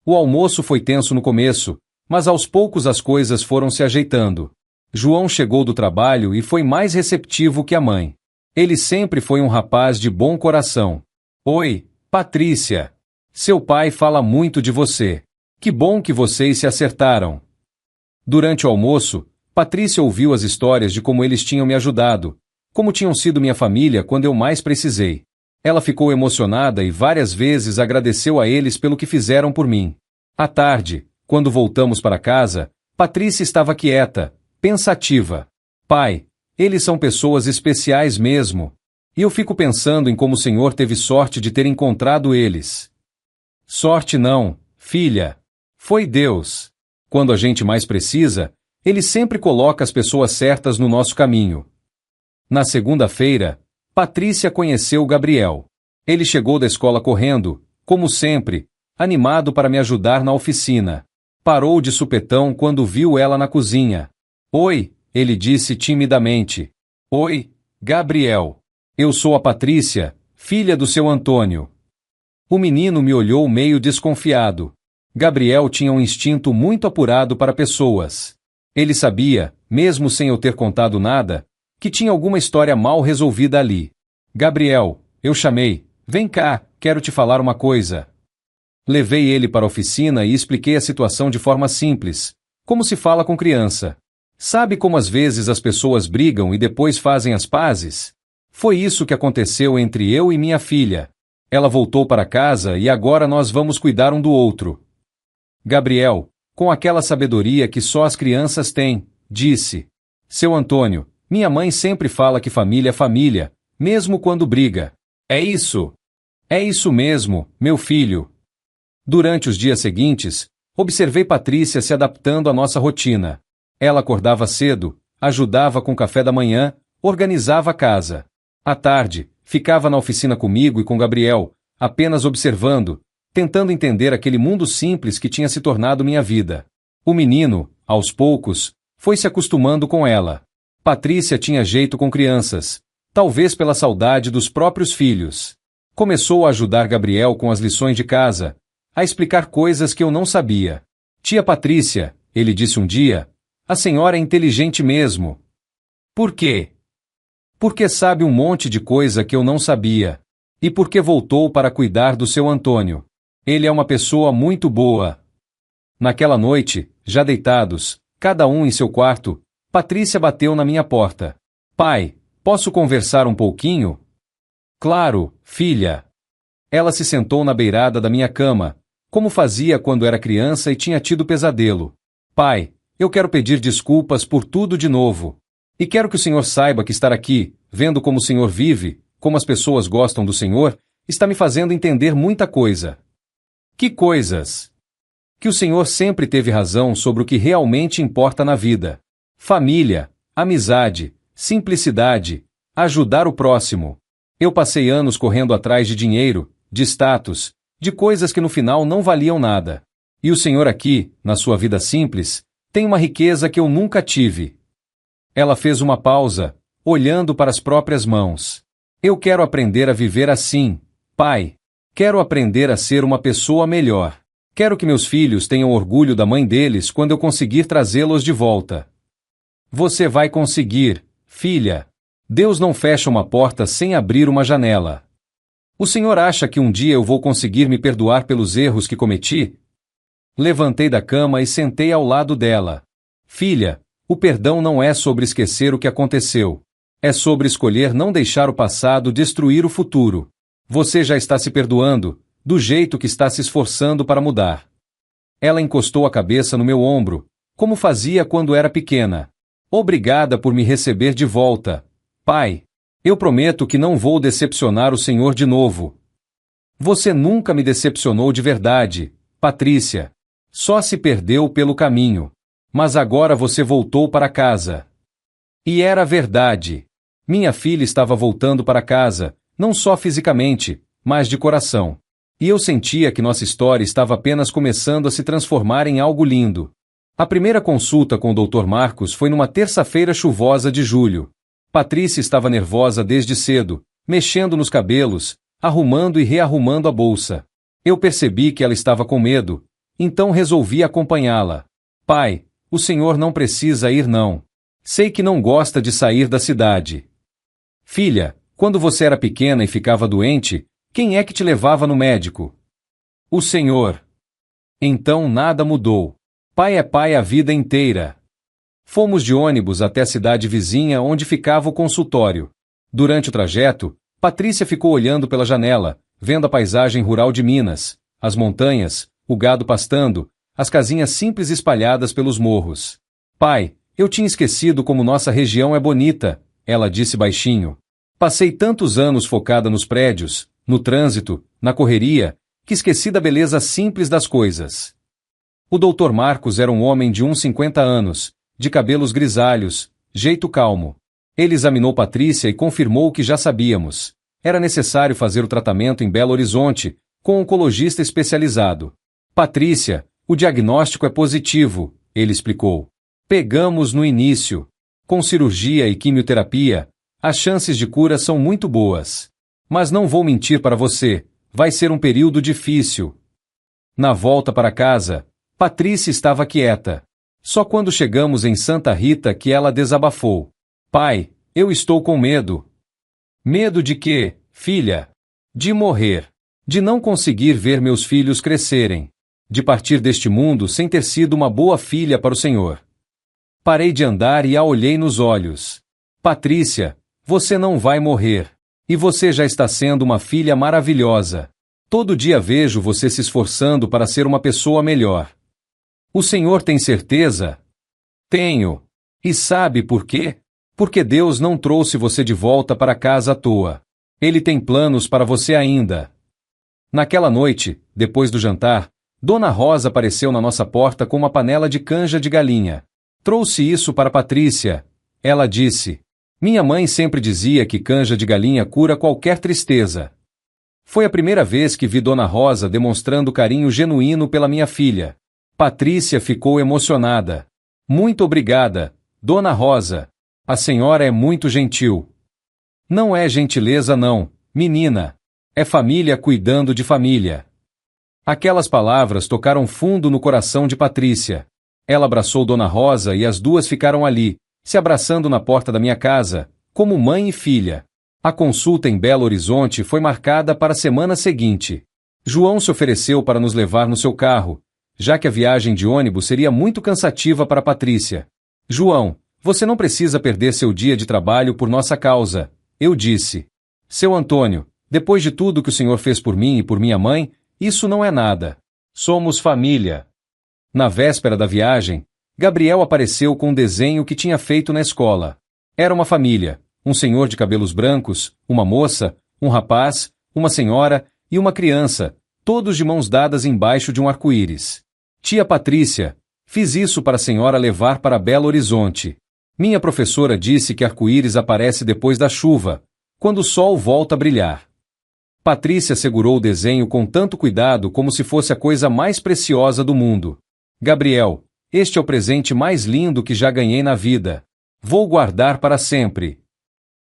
O almoço foi tenso no começo, mas aos poucos as coisas foram se ajeitando. João chegou do trabalho e foi mais receptivo que a mãe. Ele sempre foi um rapaz de bom coração. Oi, Patrícia. Seu pai fala muito de você. Que bom que vocês se acertaram. Durante o almoço, Patrícia ouviu as histórias de como eles tinham me ajudado, como tinham sido minha família quando eu mais precisei. Ela ficou emocionada e várias vezes agradeceu a eles pelo que fizeram por mim. À tarde, quando voltamos para casa, Patrícia estava quieta, pensativa. Pai, eles são pessoas especiais mesmo. E eu fico pensando em como o Senhor teve sorte de ter encontrado eles. Sorte não, filha. Foi Deus. Quando a gente mais precisa, Ele sempre coloca as pessoas certas no nosso caminho. Na segunda-feira, Patrícia conheceu Gabriel. Ele chegou da escola correndo, como sempre, animado para me ajudar na oficina. Parou de supetão quando viu ela na cozinha. Oi, ele disse timidamente. Oi, Gabriel. Eu sou a Patrícia, filha do seu Antônio. O menino me olhou meio desconfiado. Gabriel tinha um instinto muito apurado para pessoas. Ele sabia, mesmo sem eu ter contado nada, que tinha alguma história mal resolvida ali. Gabriel, eu chamei. Vem cá, quero te falar uma coisa. Levei ele para a oficina e expliquei a situação de forma simples, como se fala com criança. Sabe como às vezes as pessoas brigam e depois fazem as pazes? Foi isso que aconteceu entre eu e minha filha. Ela voltou para casa e agora nós vamos cuidar um do outro. Gabriel, com aquela sabedoria que só as crianças têm, disse. Seu Antônio, minha mãe sempre fala que família é família, mesmo quando briga. É isso. É isso mesmo, meu filho. Durante os dias seguintes, observei Patrícia se adaptando à nossa rotina. Ela acordava cedo, ajudava com o café da manhã, organizava a casa. À tarde, ficava na oficina comigo e com Gabriel, apenas observando, tentando entender aquele mundo simples que tinha se tornado minha vida. O menino, aos poucos, foi se acostumando com ela. Patrícia tinha jeito com crianças, talvez pela saudade dos próprios filhos. Começou a ajudar Gabriel com as lições de casa, a explicar coisas que eu não sabia. Tia Patrícia, ele disse um dia, a senhora é inteligente mesmo. Por quê? Porque sabe um monte de coisa que eu não sabia. E porque voltou para cuidar do seu Antônio. Ele é uma pessoa muito boa. Naquela noite, já deitados, cada um em seu quarto, Patrícia bateu na minha porta. Pai, posso conversar um pouquinho? Claro, filha. Ela se sentou na beirada da minha cama, como fazia quando era criança e tinha tido pesadelo. Pai, eu quero pedir desculpas por tudo de novo. E quero que o senhor saiba que estar aqui, vendo como o senhor vive, como as pessoas gostam do senhor, está me fazendo entender muita coisa. Que coisas? Que o senhor sempre teve razão sobre o que realmente importa na vida. Família, amizade, simplicidade, ajudar o próximo. Eu passei anos correndo atrás de dinheiro, de status, de coisas que no final não valiam nada. E o senhor aqui, na sua vida simples, tem uma riqueza que eu nunca tive. Ela fez uma pausa, olhando para as próprias mãos. Eu quero aprender a viver assim, pai. Quero aprender a ser uma pessoa melhor. Quero que meus filhos tenham orgulho da mãe deles quando eu conseguir trazê-los de volta. Você vai conseguir, filha. Deus não fecha uma porta sem abrir uma janela. O senhor acha que um dia eu vou conseguir me perdoar pelos erros que cometi? Levantei da cama e sentei ao lado dela. Filha, o perdão não é sobre esquecer o que aconteceu. É sobre escolher não deixar o passado destruir o futuro. Você já está se perdoando, do jeito que está se esforçando para mudar. Ela encostou a cabeça no meu ombro, como fazia quando era pequena. Obrigada por me receber de volta, pai. Eu prometo que não vou decepcionar o senhor de novo. Você nunca me decepcionou de verdade, Patrícia. Só se perdeu pelo caminho. Mas agora você voltou para casa. E era verdade. Minha filha estava voltando para casa, não só fisicamente, mas de coração. E eu sentia que nossa história estava apenas começando a se transformar em algo lindo. A primeira consulta com o Dr. Marcos foi numa terça-feira chuvosa de julho. Patrícia estava nervosa desde cedo, mexendo nos cabelos, arrumando e rearrumando a bolsa. Eu percebi que ela estava com medo, então resolvi acompanhá-la. Pai, o senhor não precisa ir não. Sei que não gosta de sair da cidade. Filha, quando você era pequena e ficava doente, quem é que te levava no médico? O senhor. Então nada mudou. Pai é pai a vida inteira. Fomos de ônibus até a cidade vizinha onde ficava o consultório. Durante o trajeto, Patrícia ficou olhando pela janela, vendo a paisagem rural de Minas, as montanhas, o gado pastando, as casinhas simples espalhadas pelos morros. Pai, eu tinha esquecido como nossa região é bonita, ela disse baixinho. Passei tantos anos focada nos prédios, no trânsito, na correria, que esqueci da beleza simples das coisas. O Dr. Marcos era um homem de uns 50 anos, de cabelos grisalhos, jeito calmo. Ele examinou Patrícia e confirmou o que já sabíamos. Era necessário fazer o tratamento em Belo Horizonte, com um oncologista especializado. Patrícia, o diagnóstico é positivo, ele explicou. Pegamos no início. Com cirurgia e quimioterapia, as chances de cura são muito boas. Mas não vou mentir para você, vai ser um período difícil. Na volta para casa, Patrícia estava quieta. Só quando chegamos em Santa Rita que ela desabafou. Pai, eu estou com medo. Medo de quê, filha? De morrer. De não conseguir ver meus filhos crescerem. De partir deste mundo sem ter sido uma boa filha para o Senhor. Parei de andar e a olhei nos olhos. Patrícia, você não vai morrer. E você já está sendo uma filha maravilhosa. Todo dia vejo você se esforçando para ser uma pessoa melhor. O senhor tem certeza? Tenho. E sabe por quê? Porque Deus não trouxe você de volta para casa à toa. Ele tem planos para você ainda. Naquela noite, depois do jantar, Dona Rosa apareceu na nossa porta com uma panela de canja de galinha. Trouxe isso para Patrícia. Ela disse. Minha mãe sempre dizia que canja de galinha cura qualquer tristeza. Foi a primeira vez que vi Dona Rosa demonstrando carinho genuíno pela minha filha. Patrícia ficou emocionada. Muito obrigada, Dona Rosa. A senhora é muito gentil. Não é gentileza não, menina. É família cuidando de família. Aquelas palavras tocaram fundo no coração de Patrícia. Ela abraçou Dona Rosa e as duas ficaram ali, se abraçando na porta da minha casa, como mãe e filha. A consulta em Belo Horizonte foi marcada para a semana seguinte. João se ofereceu para nos levar no seu carro, já que a viagem de ônibus seria muito cansativa para Patrícia. João, você não precisa perder seu dia de trabalho por nossa causa, eu disse. Seu Antônio, depois de tudo que o senhor fez por mim e por minha mãe, isso não é nada. Somos família. Na véspera da viagem, Gabriel apareceu com um desenho que tinha feito na escola. Era uma família, um senhor de cabelos brancos, uma moça, um rapaz, uma senhora e uma criança, todos de mãos dadas embaixo de um arco-íris. Tia Patrícia, fiz isso para a senhora levar para Belo Horizonte. Minha professora disse que arco-íris aparece depois da chuva, quando o sol volta a brilhar. Patrícia segurou o desenho com tanto cuidado como se fosse a coisa mais preciosa do mundo. Gabriel, este é o presente mais lindo que já ganhei na vida. Vou guardar para sempre.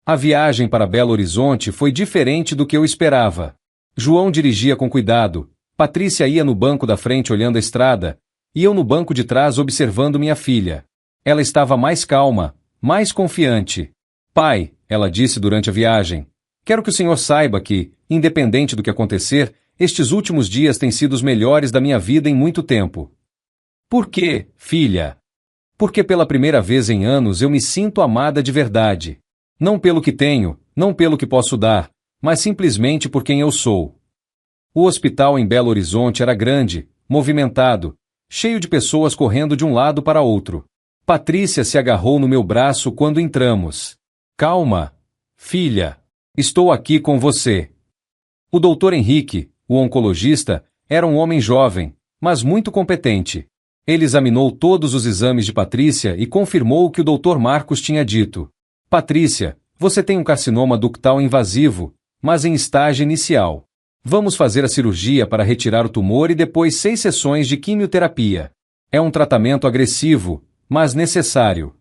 A viagem para Belo Horizonte foi diferente do que eu esperava. João dirigia com cuidado, Patrícia ia no banco da frente olhando a estrada, e eu no banco de trás observando minha filha. Ela estava mais calma, mais confiante. Pai, ela disse durante a viagem, quero que o senhor saiba que, independente do que acontecer, estes últimos dias têm sido os melhores da minha vida em muito tempo. Por quê, filha? Porque pela primeira vez em anos eu me sinto amada de verdade. Não pelo que tenho, não pelo que posso dar, mas simplesmente por quem eu sou. O hospital em Belo Horizonte era grande, movimentado, cheio de pessoas correndo de um lado para outro. Patrícia se agarrou no meu braço quando entramos. Calma, filha. Estou aqui com você. O Dr. Henrique, o oncologista, era um homem jovem, mas muito competente. Ele examinou todos os exames de Patrícia e confirmou o que o Dr. Marcos tinha dito. Patrícia, você tem um carcinoma ductal invasivo, mas em estágio inicial. Vamos fazer a cirurgia para retirar o tumor e depois 6 sessões de quimioterapia. É um tratamento agressivo, mas necessário.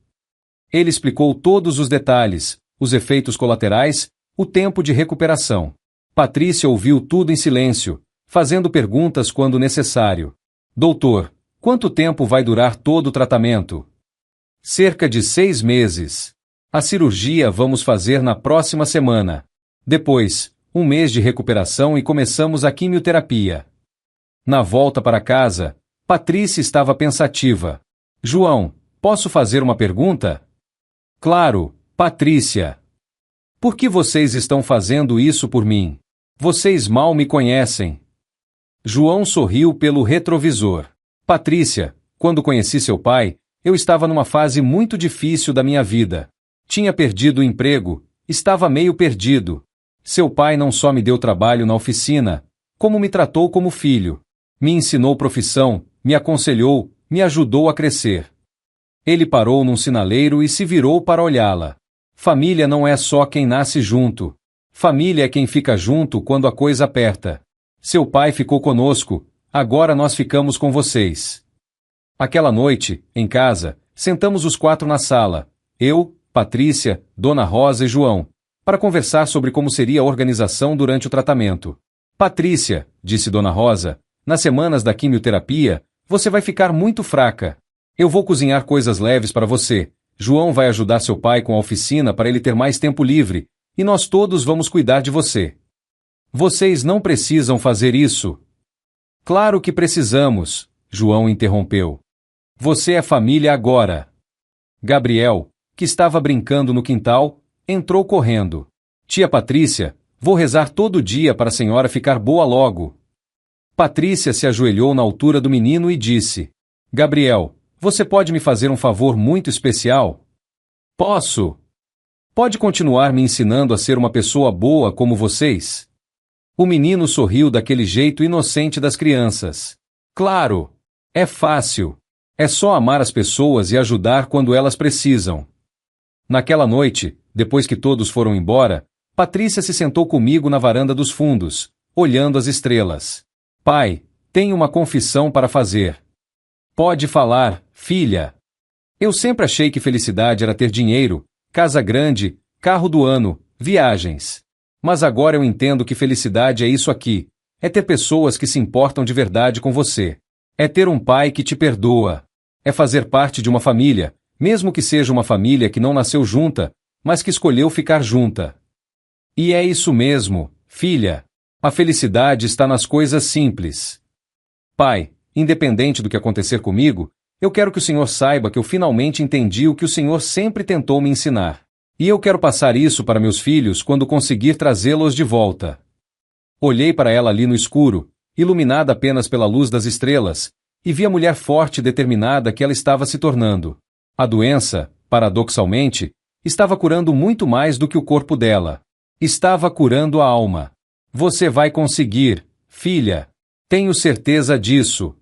Ele explicou todos os detalhes, os efeitos colaterais, o tempo de recuperação. Patrícia ouviu tudo em silêncio, fazendo perguntas quando necessário. Doutor, quanto tempo vai durar todo o tratamento? Cerca de 6 meses. A cirurgia vamos fazer na próxima semana. Depois, 1 mês de recuperação e começamos a quimioterapia. Na volta para casa, Patrícia estava pensativa. João, posso fazer uma pergunta? Claro, Patrícia. Por que vocês estão fazendo isso por mim? Vocês mal me conhecem. João sorriu pelo retrovisor. Patrícia, quando conheci seu pai, eu estava numa fase muito difícil da minha vida. Tinha perdido o emprego, estava meio perdido. Seu pai não só me deu trabalho na oficina, como me tratou como filho. Me ensinou profissão, me aconselhou, me ajudou a crescer. Ele parou num sinaleiro e se virou para olhá-la. Família não é só quem nasce junto. Família é quem fica junto quando a coisa aperta. Seu pai ficou conosco, agora nós ficamos com vocês. Aquela noite, em casa, sentamos os 4 na sala. Eu, Patrícia, Dona Rosa e João, para conversar sobre como seria a organização durante o tratamento. Patrícia, disse Dona Rosa, nas semanas da quimioterapia, você vai ficar muito fraca. Eu vou cozinhar coisas leves para você. João vai ajudar seu pai com a oficina para ele ter mais tempo livre, e nós todos vamos cuidar de você. Vocês não precisam fazer isso. Claro que precisamos, João interrompeu. Você é família agora. Gabriel, que estava brincando no quintal, entrou correndo. Tia Patrícia, vou rezar todo dia para a senhora ficar boa logo. Patrícia se ajoelhou na altura do menino e disse: Gabriel, você pode me fazer um favor muito especial? Posso. Pode continuar me ensinando a ser uma pessoa boa como vocês? O menino sorriu daquele jeito inocente das crianças. Claro. É fácil. É só amar as pessoas e ajudar quando elas precisam. Naquela noite, depois que todos foram embora, Patrícia se sentou comigo na varanda dos fundos, olhando as estrelas. Pai, tenho uma confissão para fazer. Pode falar, filha. Eu sempre achei que felicidade era ter dinheiro, casa grande, carro do ano, viagens. Mas agora eu entendo que felicidade é isso aqui, é ter pessoas que se importam de verdade com você. É ter um pai que te perdoa. É fazer parte de uma família, mesmo que seja uma família que não nasceu junta, mas que escolheu ficar junta. E é isso mesmo, filha. A felicidade está nas coisas simples. Pai, independente do que acontecer comigo, eu quero que o senhor saiba que eu finalmente entendi o que o senhor sempre tentou me ensinar. E eu quero passar isso para meus filhos quando conseguir trazê-los de volta. Olhei para ela ali no escuro, iluminada apenas pela luz das estrelas, e vi a mulher forte e determinada que ela estava se tornando. A doença, paradoxalmente, estava curando muito mais do que o corpo dela. Estava curando a alma. Você vai conseguir, filha. Tenho certeza disso.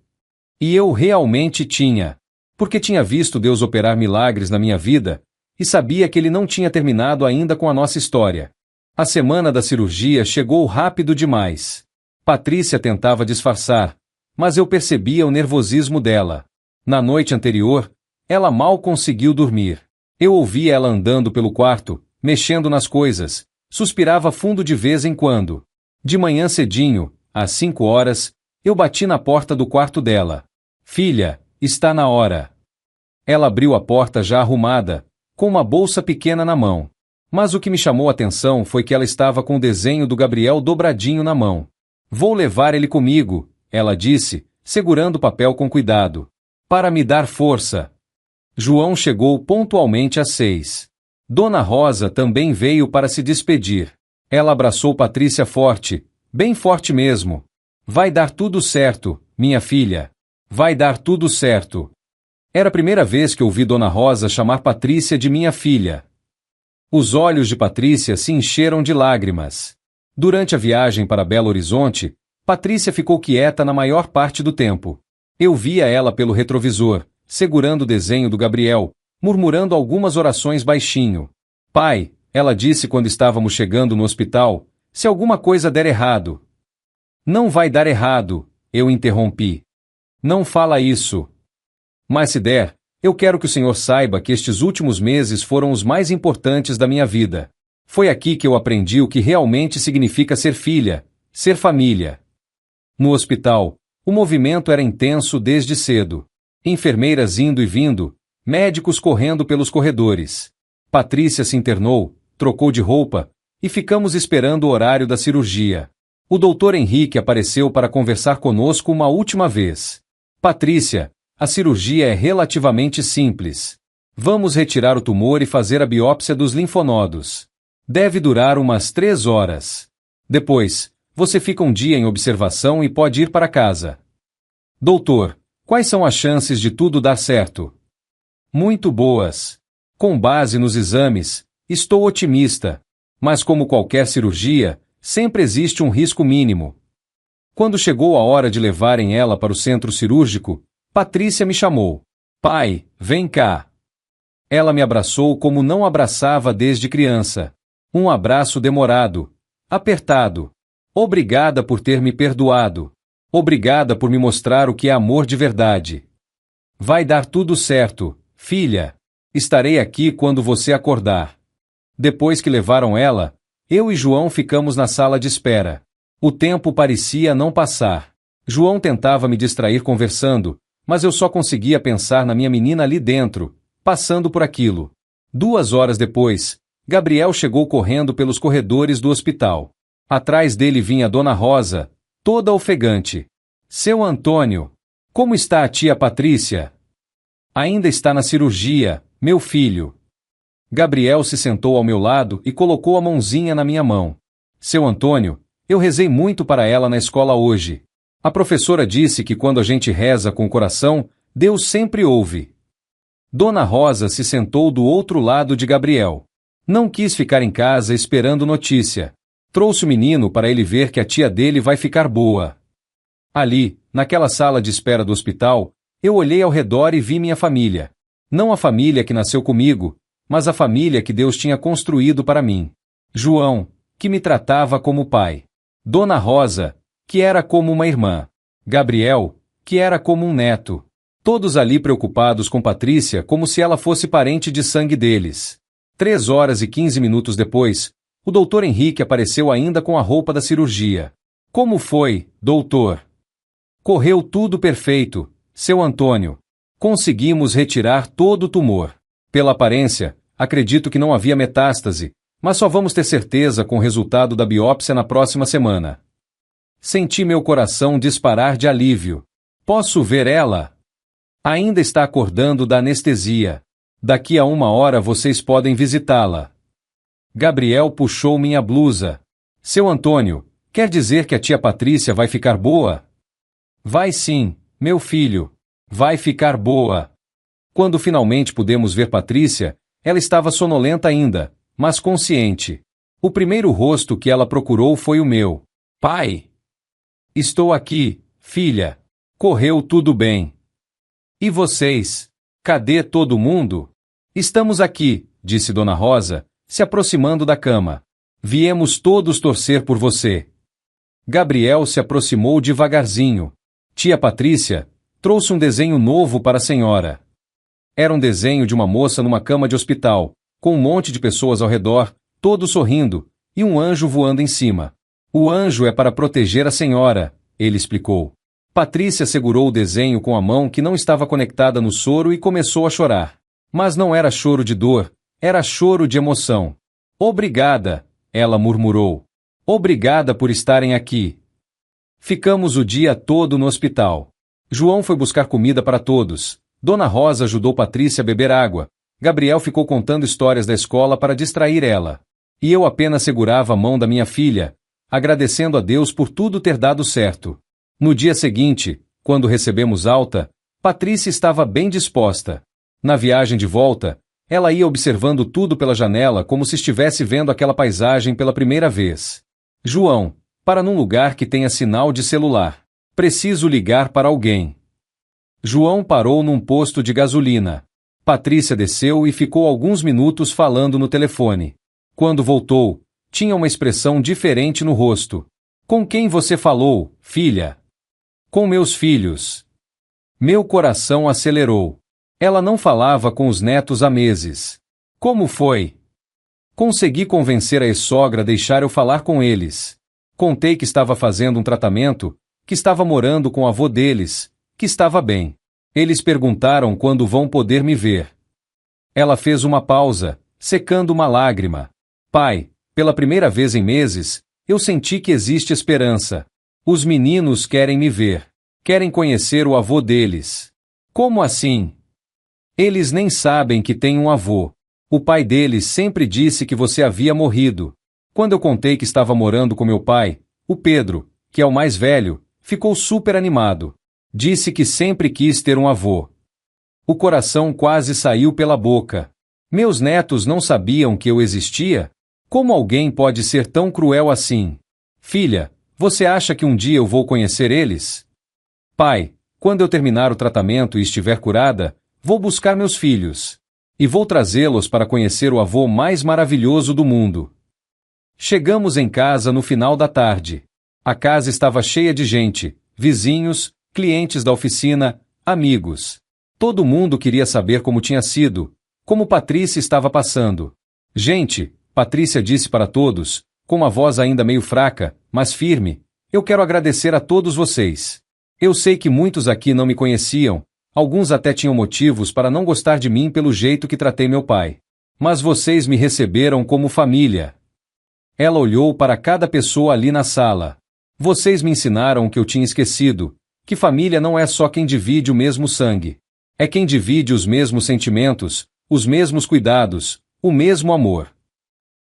E eu realmente tinha. Porque tinha visto Deus operar milagres na minha vida, e sabia que ele não tinha terminado ainda com a nossa história. A semana da cirurgia chegou rápido demais. Patrícia tentava disfarçar, mas eu percebia o nervosismo dela. Na noite anterior, ela mal conseguiu dormir. Eu ouvia ela andando pelo quarto, mexendo nas coisas, suspirava fundo de vez em quando. De manhã cedinho, às 5 horas, eu bati na porta do quarto dela. Filha, está na hora. Ela abriu a porta já arrumada, com uma bolsa pequena na mão. Mas o que me chamou a atenção foi que ela estava com o desenho do Gabriel dobradinho na mão. Vou levar ele comigo, ela disse, segurando o papel com cuidado. Para me dar força. João chegou pontualmente às 6. Dona Rosa também veio para se despedir. Ela abraçou Patrícia forte, bem forte mesmo. Vai dar tudo certo, minha filha. Vai dar tudo certo. Era a primeira vez que ouvi Dona Rosa chamar Patrícia de minha filha. Os olhos de Patrícia se encheram de lágrimas. Durante a viagem para Belo Horizonte, Patrícia ficou quieta na maior parte do tempo. Eu via ela pelo retrovisor, segurando o desenho do Gabriel, murmurando algumas orações baixinho. Pai, ela disse quando estávamos chegando no hospital, se alguma coisa der errado. Não vai dar errado, eu interrompi. Não fala isso. Mas se der, eu quero que o senhor saiba que estes últimos meses foram os mais importantes da minha vida. Foi aqui que eu aprendi o que realmente significa ser filha, ser família. No hospital, o movimento era intenso desde cedo. Enfermeiras indo e vindo, médicos correndo pelos corredores. Patrícia se internou, trocou de roupa, e ficamos esperando o horário da cirurgia. O doutor Henrique apareceu para conversar conosco uma última vez. Patrícia, a cirurgia é relativamente simples. Vamos retirar o tumor e fazer a biópsia dos linfonodos. Deve durar umas 3 horas. Depois, você fica um dia em observação e pode ir para casa. Doutor, quais são as chances de tudo dar certo? Muito boas. Com base nos exames, estou otimista. Mas como qualquer cirurgia, sempre existe um risco mínimo. Quando chegou a hora de levarem ela para o centro cirúrgico, Patrícia me chamou. Pai, vem cá. Ela me abraçou como não abraçava desde criança. Um abraço demorado, apertado. Obrigada por ter me perdoado. Obrigada por me mostrar o que é amor de verdade. Vai dar tudo certo, filha. Estarei aqui quando você acordar. Depois que levaram ela, eu e João ficamos na sala de espera. O tempo parecia não passar. João tentava me distrair conversando, mas eu só conseguia pensar na minha menina ali dentro, passando por aquilo. 2 horas depois, Gabriel chegou correndo pelos corredores do hospital. Atrás dele vinha Dona Rosa, toda ofegante. Seu Antônio, como está a tia Patrícia? Ainda está na cirurgia, meu filho. Gabriel se sentou ao meu lado e colocou a mãozinha na minha mão. Seu Antônio, eu rezei muito para ela na escola hoje. A professora disse que quando a gente reza com o coração, Deus sempre ouve. Dona Rosa se sentou do outro lado de Gabriel. Não quis ficar em casa esperando notícia. Trouxe o menino para ele ver que a tia dele vai ficar boa. Ali, naquela sala de espera do hospital, eu olhei ao redor e vi minha família. Não a família que nasceu comigo, mas a família que Deus tinha construído para mim. João, que me tratava como pai. Dona Rosa, que era como uma irmã. Gabriel, que era como um neto. Todos ali preocupados com Patrícia como se ela fosse parente de sangue deles. 3 horas e 15 minutos depois, o doutor Henrique apareceu ainda com a roupa da cirurgia. Como foi, doutor? Correu tudo perfeito, seu Antônio. Conseguimos retirar todo o tumor. Pela aparência, acredito que não havia metástase, mas só vamos ter certeza com o resultado da biópsia na próxima semana. Senti meu coração disparar de alívio. Posso ver ela? Ainda está acordando da anestesia. Daqui a 1 hora vocês podem visitá-la. Gabriel puxou minha blusa. Seu Antônio, quer dizer que a tia Patrícia vai ficar boa? Vai sim, meu filho. Vai ficar boa. Quando finalmente pudemos ver Patrícia, ela estava sonolenta ainda, mas consciente. O primeiro rosto que ela procurou foi o meu. Pai! Estou aqui, filha. Correu tudo bem. E vocês? Cadê todo mundo? Estamos aqui, disse Dona Rosa, se aproximando da cama. Viemos todos torcer por você. Gabriel se aproximou devagarzinho. Tia Patrícia trouxe um desenho novo para a senhora. Era um desenho de uma moça numa cama de hospital, com um monte de pessoas ao redor, todos sorrindo, e um anjo voando em cima. O anjo é para proteger a senhora, ele explicou. Patrícia segurou o desenho com a mão que não estava conectada no soro e começou a chorar. Mas não era choro de dor, era choro de emoção. Obrigada, ela murmurou. Obrigada por estarem aqui. Ficamos o dia todo no hospital. João foi buscar comida para todos. Dona Rosa ajudou Patrícia a beber água. Gabriel ficou contando histórias da escola para distrair ela. E eu apenas segurava a mão da minha filha, agradecendo a Deus por tudo ter dado certo. No dia seguinte, quando recebemos alta, Patrícia estava bem disposta. Na viagem de volta, ela ia observando tudo pela janela como se estivesse vendo aquela paisagem pela primeira vez. João, para num lugar que tenha sinal de celular. Preciso ligar para alguém. João parou num posto de gasolina. Patrícia desceu e ficou alguns minutos falando no telefone. Quando voltou, tinha uma expressão diferente no rosto. Com quem você falou, filha? Com meus filhos. Meu coração acelerou. Ela não falava com os netos há meses. Como foi? Consegui convencer a ex-sogra a deixar eu falar com eles. Contei que estava fazendo um tratamento, que estava morando com o avô deles, que estava bem. Eles perguntaram quando vão poder me ver. Ela fez uma pausa, secando uma lágrima. Pai, pela primeira vez em meses, eu senti que existe esperança. Os meninos querem me ver. Querem conhecer o avô deles. Como assim? Eles nem sabem que tem um avô. O pai deles sempre disse que você havia morrido. Quando eu contei que estava morando com meu pai, o Pedro, que é o mais velho, ficou super animado. Disse que sempre quis ter um avô. O coração quase saiu pela boca. Meus netos não sabiam que eu existia? Como alguém pode ser tão cruel assim? Filha, você acha que um dia eu vou conhecer eles? Pai, quando eu terminar o tratamento e estiver curada, vou buscar meus filhos. E vou trazê-los para conhecer o avô mais maravilhoso do mundo. Chegamos em casa no final da tarde. A casa estava cheia de gente, vizinhos, clientes da oficina, amigos. Todo mundo queria saber como tinha sido, como Patrícia estava passando. Gente, Patrícia disse para todos, com uma voz ainda meio fraca, mas firme, eu quero agradecer a todos vocês. Eu sei que muitos aqui não me conheciam, alguns até tinham motivos para não gostar de mim pelo jeito que tratei meu pai. Mas vocês me receberam como família. Ela olhou para cada pessoa ali na sala. Vocês me ensinaram o que eu tinha esquecido, que família não é só quem divide o mesmo sangue. É quem divide os mesmos sentimentos, os mesmos cuidados, o mesmo amor.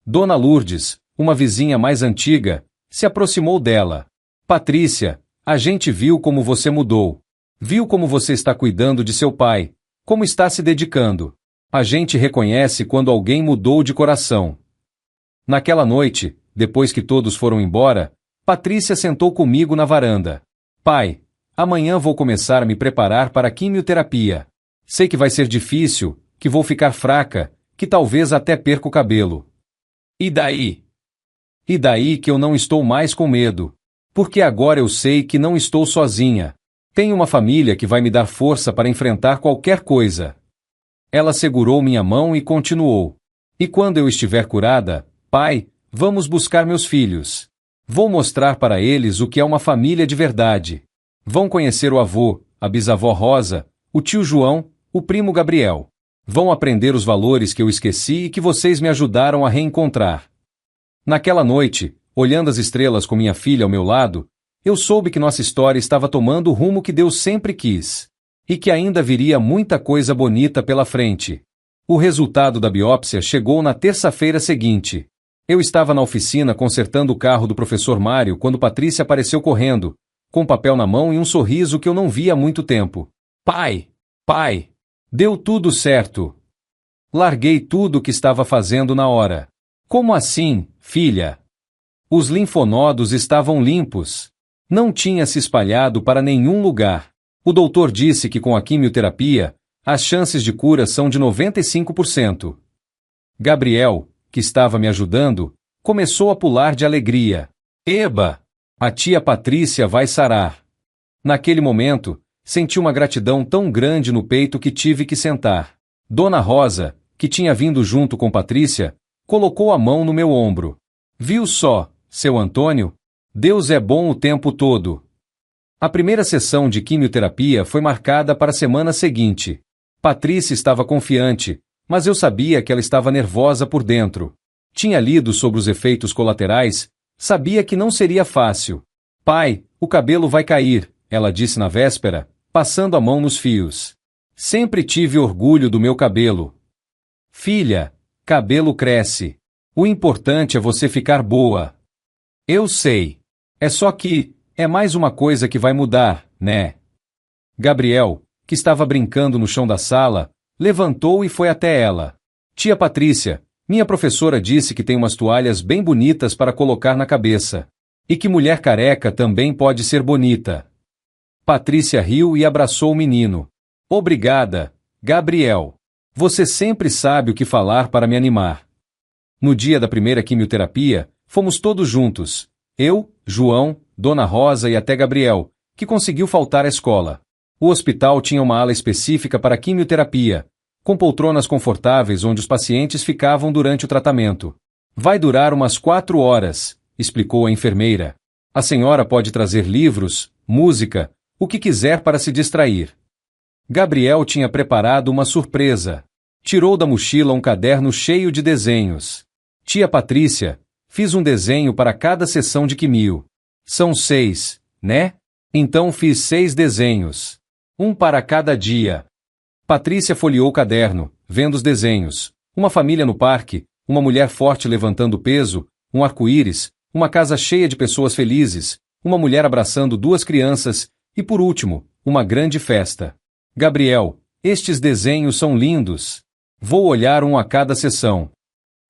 Dona Lourdes, uma vizinha mais antiga, se aproximou dela. Patrícia, a gente viu como você mudou. Viu como você está cuidando de seu pai, como está se dedicando. A gente reconhece quando alguém mudou de coração. Naquela noite, depois que todos foram embora, Patrícia sentou comigo na varanda. Pai, amanhã vou começar a me preparar para a quimioterapia. Sei que vai ser difícil, que vou ficar fraca, que talvez até perca o cabelo. E daí? E daí que eu não estou mais com medo. Porque agora eu sei que não estou sozinha. Tenho uma família que vai me dar força para enfrentar qualquer coisa. Ela segurou minha mão e continuou. E quando eu estiver curada, pai, vamos buscar meus filhos. Vou mostrar para eles o que é uma família de verdade. Vão conhecer o avô, a bisavó Rosa, o tio João, o primo Gabriel. Vão aprender os valores que eu esqueci e que vocês me ajudaram a reencontrar. Naquela noite, olhando as estrelas com minha filha ao meu lado, eu soube que nossa história estava tomando o rumo que Deus sempre quis. E que ainda viria muita coisa bonita pela frente. O resultado da biópsia chegou na terça-feira seguinte. Eu estava na oficina consertando o carro do professor Mário quando Patrícia apareceu correndo, com papel na mão e um sorriso que eu não via há muito tempo. Pai! Pai! Deu tudo certo! Larguei tudo o que estava fazendo na hora. Como assim, filha? Os linfonodos estavam limpos. Não tinha se espalhado para nenhum lugar. O doutor disse que com a quimioterapia, as chances de cura são de 95%. Gabriel, que estava me ajudando, começou a pular de alegria. Eba! A tia Patrícia vai sarar. Naquele momento, senti uma gratidão tão grande no peito que tive que sentar. Dona Rosa, que tinha vindo junto com Patrícia, colocou a mão no meu ombro. Viu só, seu Antônio? Deus é bom o tempo todo. A primeira sessão de quimioterapia foi marcada para a semana seguinte. Patrícia estava confiante, mas eu sabia que ela estava nervosa por dentro. Tinha lido sobre os efeitos colaterais, sabia que não seria fácil. Pai, o cabelo vai cair, ela disse na véspera, passando a mão nos fios. Sempre tive orgulho do meu cabelo. Filha, cabelo cresce. O importante é você ficar boa. Eu sei. É só que, é mais uma coisa que vai mudar, né? Gabriel, que estava brincando no chão da sala, levantou e foi até ela. Tia Patrícia, minha professora disse que tem umas toalhas bem bonitas para colocar na cabeça. E que mulher careca também pode ser bonita. Patrícia riu e abraçou o menino. Obrigada, Gabriel. Você sempre sabe o que falar para me animar. No dia da primeira quimioterapia, fomos todos juntos. Eu, João, Dona Rosa e até Gabriel, que conseguiu faltar à escola. O hospital tinha uma ala específica para quimioterapia, com poltronas confortáveis onde os pacientes ficavam durante o tratamento. Vai durar umas 4 horas, explicou a enfermeira. A senhora pode trazer livros, música, o que quiser para se distrair. Gabriel tinha preparado uma surpresa. Tirou da mochila um caderno cheio de desenhos. Tia Patrícia, fiz um desenho para cada sessão de quimio. São 6, né? Então fiz 6 desenhos. Um para cada dia. Patrícia folheou o caderno, vendo os desenhos. Uma família no parque, uma mulher forte levantando peso, um arco-íris, uma casa cheia de pessoas felizes, uma mulher abraçando 2 crianças e, por último, uma grande festa. Gabriel, estes desenhos são lindos. Vou olhar um a cada sessão.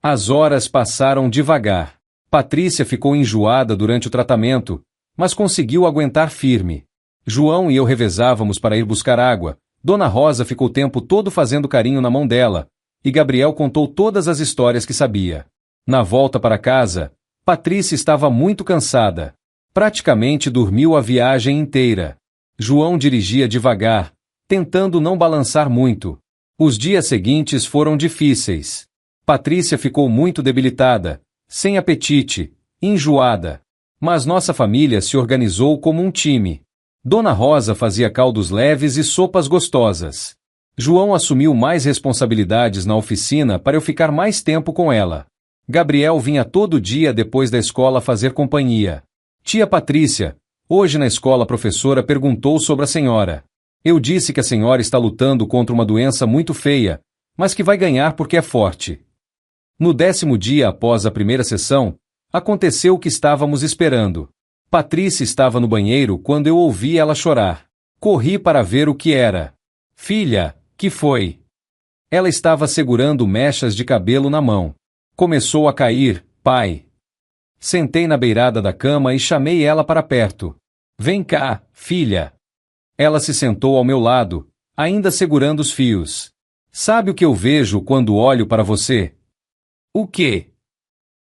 As horas passaram devagar. Patrícia ficou enjoada durante o tratamento, mas conseguiu aguentar firme. João e eu revezávamos para ir buscar água. Dona Rosa ficou o tempo todo fazendo carinho na mão dela, e Gabriel contou todas as histórias que sabia. Na volta para casa, Patrícia estava muito cansada. Praticamente dormiu a viagem inteira. João dirigia devagar, tentando não balançar muito. Os dias seguintes foram difíceis. Patrícia ficou muito debilitada, sem apetite, enjoada. Mas nossa família se organizou como um time. Dona Rosa fazia caldos leves e sopas gostosas. João assumiu mais responsabilidades na oficina para eu ficar mais tempo com ela. Gabriel vinha todo dia depois da escola fazer companhia. Tia Patrícia, hoje na escola a professora perguntou sobre a senhora. Eu disse que a senhora está lutando contra uma doença muito feia, mas que vai ganhar porque é forte. No 10º dia após a primeira sessão, aconteceu o que estávamos esperando. Patrícia estava no banheiro quando eu ouvi ela chorar. Corri para ver o que era. Filha, que foi? Ela estava segurando mechas de cabelo na mão. Começou a cair, pai. Sentei na beirada da cama e chamei ela para perto. Vem cá, filha. Ela se sentou ao meu lado, ainda segurando os fios. Sabe o que eu vejo quando olho para você? O quê?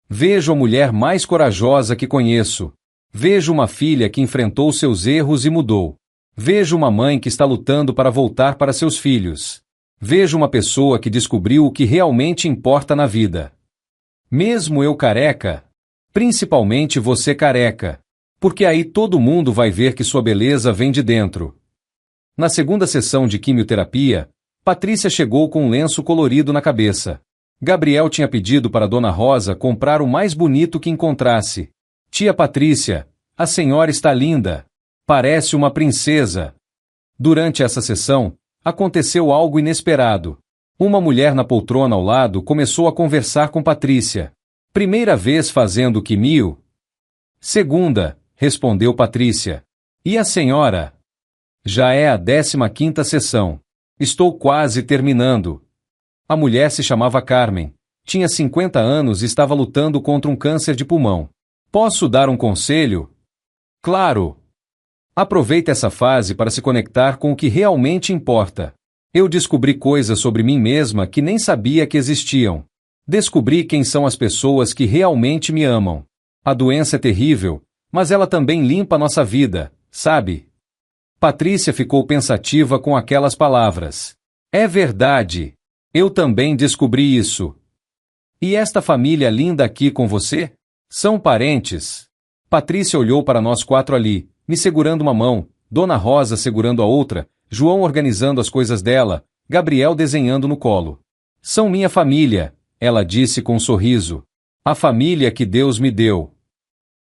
Vejo a mulher mais corajosa que conheço. Vejo uma filha que enfrentou seus erros e mudou. Vejo uma mãe que está lutando para voltar para seus filhos. Vejo uma pessoa que descobriu o que realmente importa na vida. Mesmo eu careca, principalmente você careca, porque aí todo mundo vai ver que sua beleza vem de dentro. Na segunda sessão de quimioterapia, Patrícia chegou com um lenço colorido na cabeça. Gabriel tinha pedido para Dona Rosa comprar o mais bonito que encontrasse. Tia Patrícia, a senhora está linda. Parece uma princesa. Durante essa sessão, aconteceu algo inesperado. Uma mulher na poltrona ao lado começou a conversar com Patrícia. Primeira vez fazendo quimio? Segunda, respondeu Patrícia. E a senhora? Já é a 15ª sessão. Estou quase terminando. A mulher se chamava Carmen. Tinha 50 anos e estava lutando contra um câncer de pulmão. Posso dar um conselho? Claro! Aproveite essa fase para se conectar com o que realmente importa. Eu descobri coisas sobre mim mesma que nem sabia que existiam. Descobri quem são as pessoas que realmente me amam. A doença é terrível, mas ela também limpa nossa vida, sabe? Patrícia ficou pensativa com aquelas palavras. É verdade. Eu também descobri isso. E esta família linda aqui com você? São parentes. Patrícia olhou para nós 4 ali, me segurando uma mão, Dona Rosa segurando a outra, João organizando as coisas dela, Gabriel desenhando no colo. São minha família, ela disse com um sorriso. A família que Deus me deu.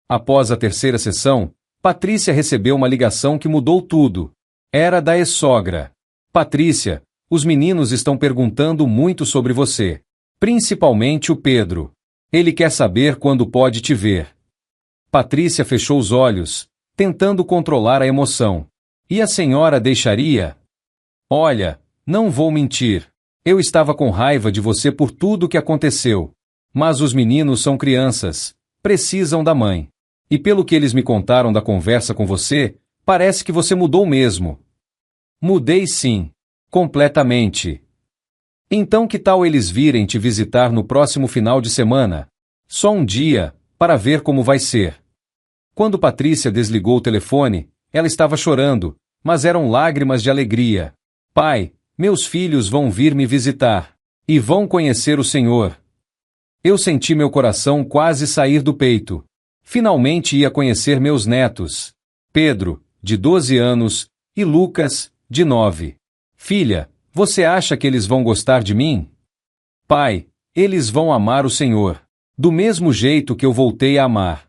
Após a terceira sessão, Patrícia recebeu uma ligação que mudou tudo. Era da ex-sogra. Patrícia, os meninos estão perguntando muito sobre você. Principalmente o Pedro. Ele quer saber quando pode te ver. Patrícia fechou os olhos, tentando controlar a emoção. E a senhora deixaria? Olha, não vou mentir. Eu estava com raiva de você por tudo o que aconteceu. Mas os meninos são crianças, precisam da mãe. E pelo que eles me contaram da conversa com você, parece que você mudou mesmo. Mudei sim. Completamente. Então que tal eles virem te visitar no próximo final de semana? Só um dia, para ver como vai ser. Quando Patrícia desligou o telefone, ela estava chorando, mas eram lágrimas de alegria. Pai, meus filhos vão vir me visitar. E vão conhecer o Senhor. Eu senti meu coração quase sair do peito. Finalmente ia conhecer meus netos. Pedro, de 12 anos, e Lucas, de 9. Filha, você acha que eles vão gostar de mim? Pai, eles vão amar o Senhor, do mesmo jeito que eu voltei a amar.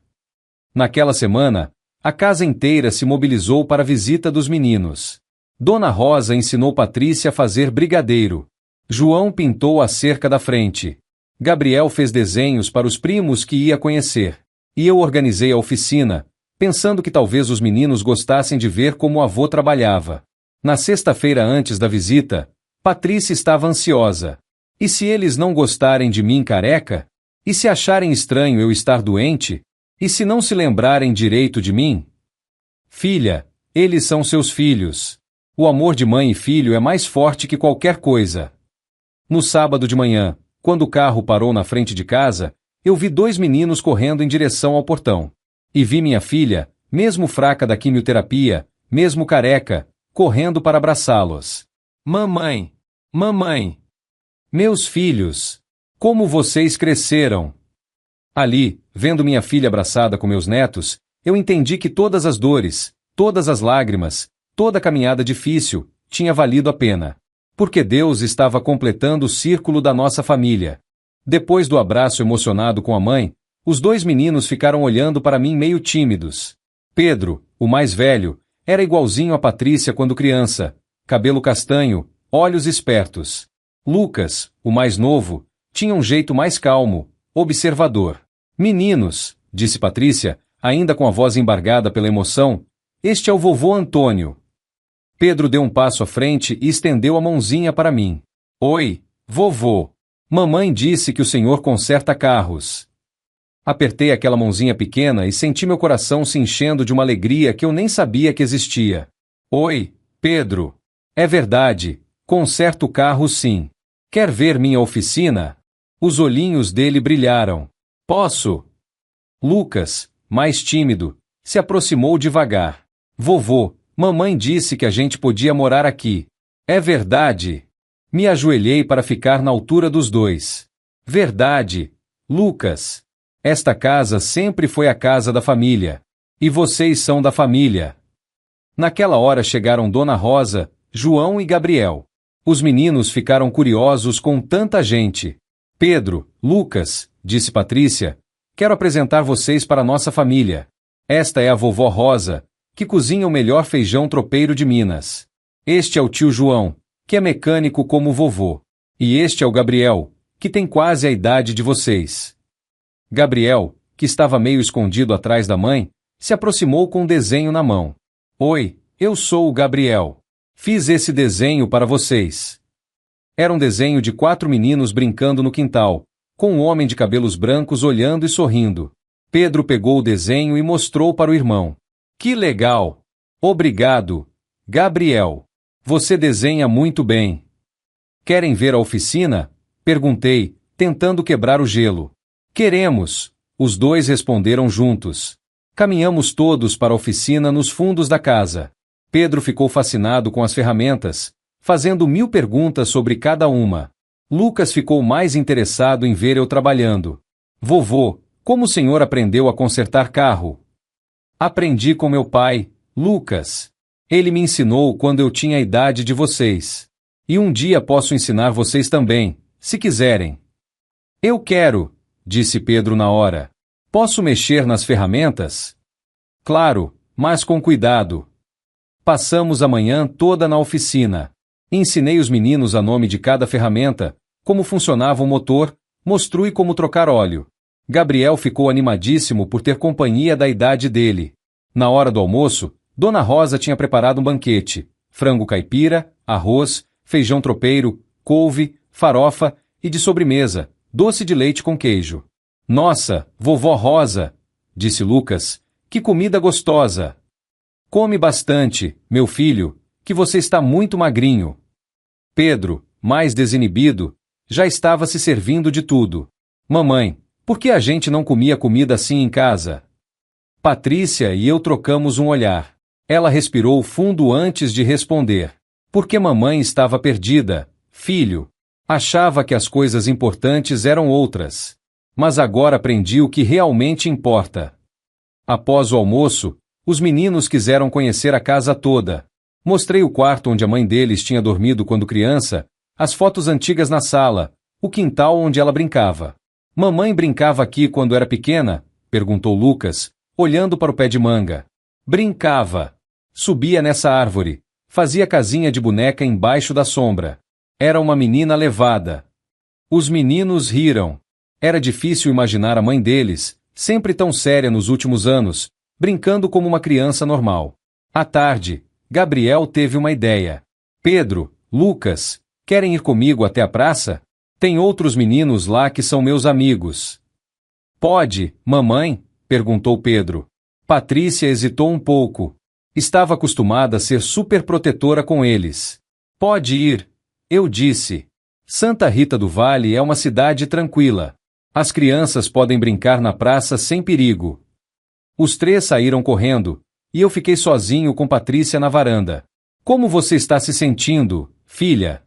Naquela semana, a casa inteira se mobilizou para a visita dos meninos. Dona Rosa ensinou Patrícia a fazer brigadeiro. João pintou a cerca da frente. Gabriel fez desenhos para os primos que ia conhecer. E eu organizei a oficina, pensando que talvez os meninos gostassem de ver como o avô trabalhava. Na sexta-feira antes da visita, Patrícia estava ansiosa. E se eles não gostarem de mim careca? E se acharem estranho eu estar doente? E se não se lembrarem direito de mim? Filha, eles são seus filhos. O amor de mãe e filho é mais forte que qualquer coisa. No sábado de manhã, quando o carro parou na frente de casa, eu vi 2 meninos correndo em direção ao portão. E vi minha filha, mesmo fraca da quimioterapia, mesmo careca, correndo para abraçá-los. Mamãe! Mamãe! Meus filhos! Como vocês cresceram! Ali, vendo minha filha abraçada com meus netos, eu entendi que todas as dores, todas as lágrimas, toda a caminhada difícil, tinha valido a pena. Porque Deus estava completando o círculo da nossa família. Depois do abraço emocionado com a mãe, os 2 meninos ficaram olhando para mim meio tímidos. Pedro, o mais velho, era igualzinho a Patrícia quando criança, cabelo castanho, olhos espertos. Lucas, o mais novo, tinha um jeito mais calmo, observador. Meninos, disse Patrícia, ainda com a voz embargada pela emoção, este é o vovô Antônio. Pedro deu um passo à frente e estendeu a mãozinha para mim. Oi, vovô. Mamãe disse que o senhor conserta carros. Apertei aquela mãozinha pequena e senti meu coração se enchendo de uma alegria que eu nem sabia que existia. Oi, Pedro. É verdade, conserto carros sim. Quer ver minha oficina? Os olhinhos dele brilharam. Posso? Lucas, mais tímido, se aproximou devagar. Vovô, mamãe disse que a gente podia morar aqui. É verdade. Me ajoelhei para ficar na altura dos 2. Verdade, Lucas. Esta casa sempre foi a casa da família. E vocês são da família. Naquela hora chegaram Dona Rosa, João e Gabriel. Os meninos ficaram curiosos com tanta gente. Pedro, Lucas, disse Patrícia, quero apresentar vocês para nossa família. Esta é a vovó Rosa, que cozinha o melhor feijão tropeiro de Minas. Este é o tio João, que é mecânico como o vovô. E este é o Gabriel, que tem quase a idade de vocês. Gabriel, que estava meio escondido atrás da mãe, se aproximou com um desenho na mão. Oi, eu sou o Gabriel. Fiz esse desenho para vocês. Era um desenho de 4 meninos brincando no quintal, com um homem de cabelos brancos olhando e sorrindo. Pedro pegou o desenho e mostrou para o irmão. Que legal! Obrigado, Gabriel. Você desenha muito bem. Querem ver a oficina? Perguntei, tentando quebrar o gelo. Queremos, os 2 responderam juntos. Caminhamos todos para a oficina nos fundos da casa. Pedro ficou fascinado com as ferramentas, fazendo 1000 perguntas sobre cada uma. Lucas ficou mais interessado em ver eu trabalhando. Vovô, como o senhor aprendeu a consertar carro? Aprendi com meu pai, Lucas. Ele me ensinou quando eu tinha a idade de vocês. E um dia posso ensinar vocês também, se quiserem. Eu quero, disse Pedro na hora. Posso mexer nas ferramentas? Claro, mas com cuidado. Passamos a manhã toda na oficina. Ensinei os meninos a nome de cada ferramenta, como funcionava o motor, mostrou como trocar óleo. Gabriel ficou animadíssimo por ter companhia da idade dele. Na hora do almoço, Dona Rosa tinha preparado um banquete: frango caipira, arroz, feijão tropeiro, couve, farofa e de sobremesa, doce de leite com queijo. Nossa, vovó Rosa, disse Lucas, que comida gostosa! Come bastante, meu filho, que você está muito magrinho. Pedro, mais desinibido, já estava se servindo de tudo. Mamãe, por que a gente não comia comida assim em casa? Patrícia e eu trocamos um olhar. Ela respirou fundo antes de responder. Porque mamãe estava perdida, filho. Achava que as coisas importantes eram outras. Mas agora aprendi o que realmente importa. Após o almoço, os meninos quiseram conhecer a casa toda. Mostrei o quarto onde a mãe deles tinha dormido quando criança, as fotos antigas na sala, o quintal onde ela brincava. Mamãe brincava aqui quando era pequena? Perguntou Lucas, olhando para o pé de manga. Brincava. Subia nessa árvore. Fazia casinha de boneca embaixo da sombra. Era uma menina levada. Os meninos riram. Era difícil imaginar a mãe deles, sempre tão séria nos últimos anos, brincando como uma criança normal. À tarde, Gabriel teve uma ideia. Pedro, Lucas, querem ir comigo até a praça? Tem outros meninos lá que são meus amigos. Pode, mamãe? Perguntou Pedro. Patrícia hesitou um pouco. Estava acostumada a ser super protetora com eles. Pode ir, eu disse. Santa Rita do Vale é uma cidade tranquila. As crianças podem brincar na praça sem perigo. Os três saíram correndo, e eu fiquei sozinho com Patrícia na varanda. Como você está se sentindo, filha?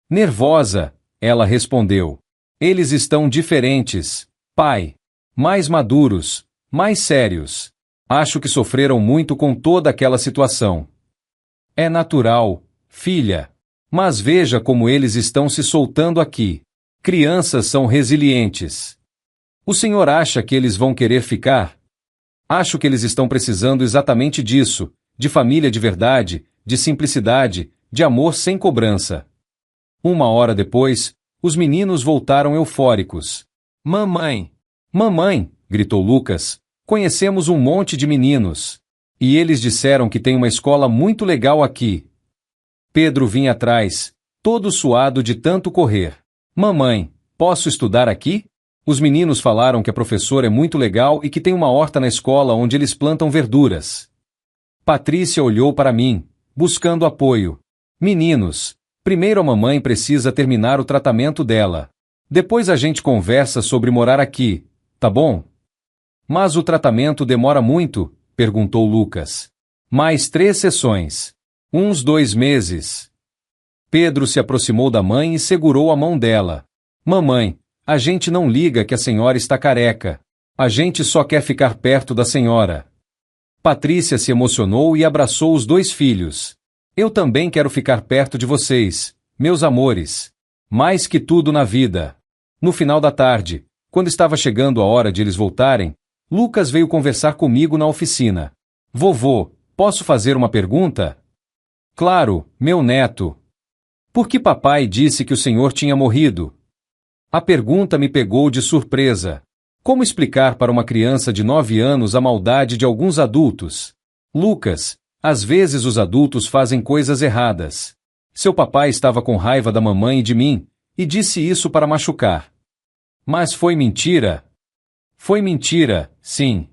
Nervosa, ela respondeu. Eles estão diferentes, pai. Mais maduros, mais sérios. Acho que sofreram muito com toda aquela situação. É natural, filha. Mas veja como eles estão se soltando aqui. Crianças são resilientes. O senhor acha que eles vão querer ficar? Acho que eles estão precisando exatamente disso, de família de verdade, de simplicidade, de amor sem cobrança. Uma hora depois, os meninos voltaram eufóricos. Mamãe! Mamãe! Gritou Lucas. Conhecemos um monte de meninos. E eles disseram que tem uma escola muito legal aqui. Pedro vinha atrás, todo suado de tanto correr. Mamãe, posso estudar aqui? Os meninos falaram que a professora é muito legal e que tem uma horta na escola onde eles plantam verduras. Patrícia olhou para mim, buscando apoio. Meninos, primeiro a mamãe precisa terminar o tratamento dela. Depois a gente conversa sobre morar aqui, tá bom? Mas o tratamento demora muito? Perguntou Lucas. Mais 3 sessões. Uns 2 meses. Pedro se aproximou da mãe e segurou a mão dela. Mamãe, a gente não liga que a senhora está careca. A gente só quer ficar perto da senhora. Patrícia se emocionou e abraçou os 2 filhos. Eu também quero ficar perto de vocês, meus amores. Mais que tudo na vida. No final da tarde, quando estava chegando a hora de eles voltarem, Lucas veio conversar comigo na oficina. Vovô, posso fazer uma pergunta? Claro, meu neto. Por que papai disse que o senhor tinha morrido? A pergunta me pegou de surpresa. Como explicar para uma criança de 9 anos a maldade de alguns adultos? Lucas, às vezes os adultos fazem coisas erradas. Seu papai estava com raiva da mamãe e de mim, e disse isso para machucar. Mas foi mentira? Foi mentira, sim.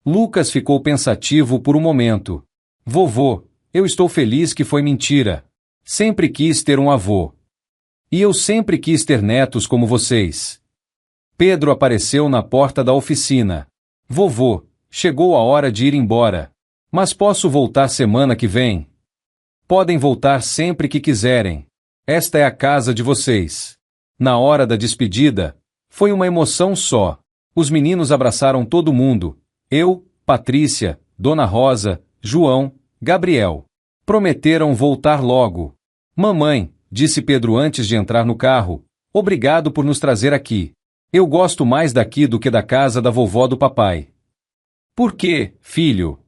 Lucas ficou pensativo por um momento. Vovô, eu estou feliz que foi mentira. Sempre quis ter um avô. E eu sempre quis ter netos como vocês. Pedro apareceu na porta da oficina. Vovô, chegou a hora de ir embora. Mas posso voltar semana que vem? Podem voltar sempre que quiserem. Esta é a casa de vocês. Na hora da despedida, foi uma emoção só. Os meninos abraçaram todo mundo. Eu, Patrícia, Dona Rosa, João, Gabriel. Prometeram voltar logo. Mamãe, disse Pedro antes de entrar no carro, obrigado por nos trazer aqui. Eu gosto mais daqui do que da casa da vovó do papai. Por quê, filho?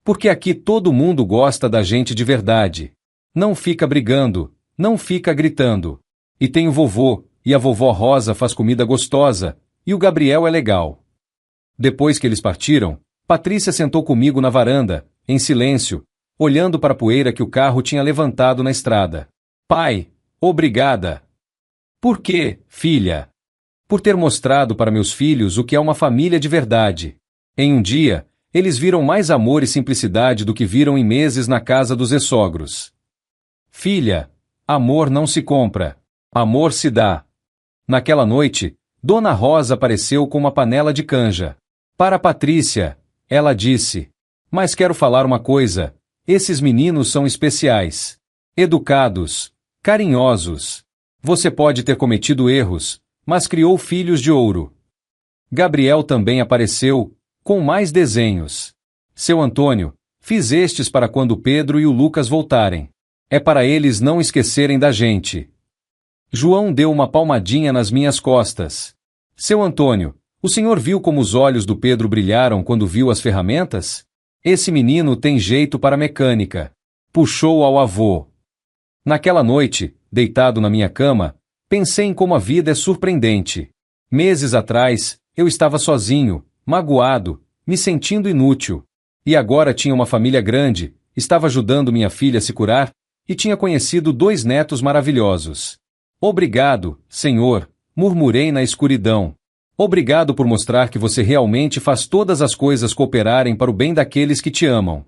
Porque aqui todo mundo gosta da gente de verdade. Não fica brigando, não fica gritando. E tem o vovô, e a vovó Rosa faz comida gostosa, e o Gabriel é legal. Depois que eles partiram, Patrícia sentou comigo na varanda, em silêncio, olhando para a poeira que o carro tinha levantado na estrada. Pai, obrigada. Por quê, filha? Por ter mostrado para meus filhos o que é uma família de verdade. Em um dia, eles viram mais amor e simplicidade do que viram em meses na casa dos ex-sogros. Filha, amor não se compra. Amor se dá. Naquela noite, Dona Rosa apareceu com uma panela de canja. Para Patrícia, ela disse: mas quero falar uma coisa, esses meninos são especiais. Educados, carinhosos. Você pode ter cometido erros, mas criou filhos de ouro. Gabriel também apareceu, com mais desenhos. Seu Antônio, fiz estes para quando Pedro e o Lucas voltarem. É para eles não esquecerem da gente. João deu uma palmadinha nas minhas costas. Seu Antônio, o senhor viu como os olhos do Pedro brilharam quando viu as ferramentas? Esse menino tem jeito para mecânica. Puxou ao avô. Naquela noite, deitado na minha cama, pensei em como a vida é surpreendente. Meses atrás, eu estava sozinho, magoado, me sentindo inútil. E agora tinha uma família grande, estava ajudando minha filha a se curar, e tinha conhecido 2 netos maravilhosos. Obrigado, Senhor, murmurei na escuridão. Obrigado por mostrar que você realmente faz todas as coisas cooperarem para o bem daqueles que te amam.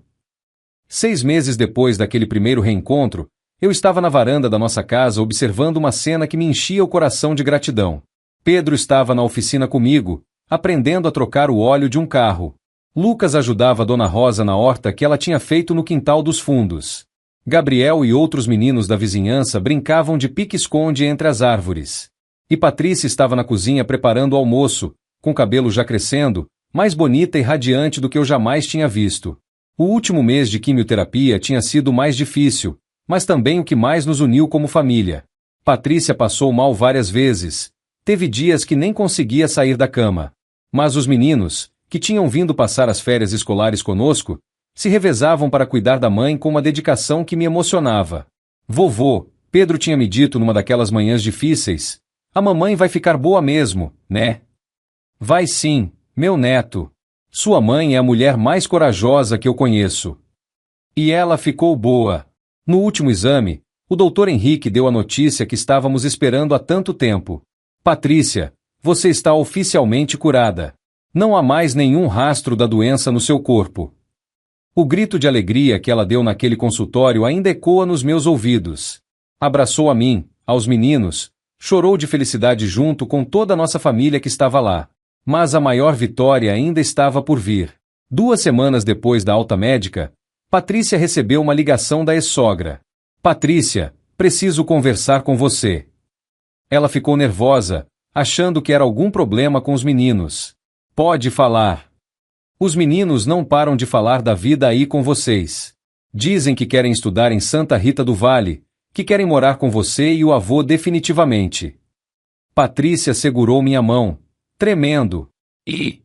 6 meses depois daquele primeiro reencontro, eu estava na varanda da nossa casa observando uma cena que me enchia o coração de gratidão. Pedro estava na oficina comigo, aprendendo a trocar o óleo de um carro. Lucas ajudava a Dona Rosa na horta que ela tinha feito no quintal dos fundos. Gabriel e outros meninos da vizinhança brincavam de pique-esconde entre as árvores. E Patrícia estava na cozinha preparando o almoço, com cabelo já crescendo, mais bonita e radiante do que eu jamais tinha visto. O último mês de quimioterapia tinha sido o mais difícil, mas também o que mais nos uniu como família. Patrícia passou mal várias vezes. Teve dias que nem conseguia sair da cama. Mas os meninos, que tinham vindo passar as férias escolares conosco, se revezavam para cuidar da mãe com uma dedicação que me emocionava. Vovô, Pedro tinha me dito numa daquelas manhãs difíceis: a mamãe vai ficar boa mesmo, né? Vai sim, meu neto. Sua mãe é a mulher mais corajosa que eu conheço. E ela ficou boa. No último exame, o Dr. Henrique deu a notícia que estávamos esperando há tanto tempo. Patrícia, você está oficialmente curada. Não há mais nenhum rastro da doença no seu corpo. O grito de alegria que ela deu naquele consultório ainda ecoa nos meus ouvidos. Abraçou a mim, aos meninos, chorou de felicidade junto com toda a nossa família que estava lá. Mas a maior vitória ainda estava por vir. 2 semanas depois da alta médica, Patrícia recebeu uma ligação da ex-sogra. Patrícia, preciso conversar com você. Ela ficou nervosa, achando que era algum problema com os meninos. Pode falar. Os meninos não param de falar da vida aí com vocês. Dizem que querem estudar em Santa Rita do Vale, que querem morar com você e o avô definitivamente. Patrícia segurou minha mão, tremendo. E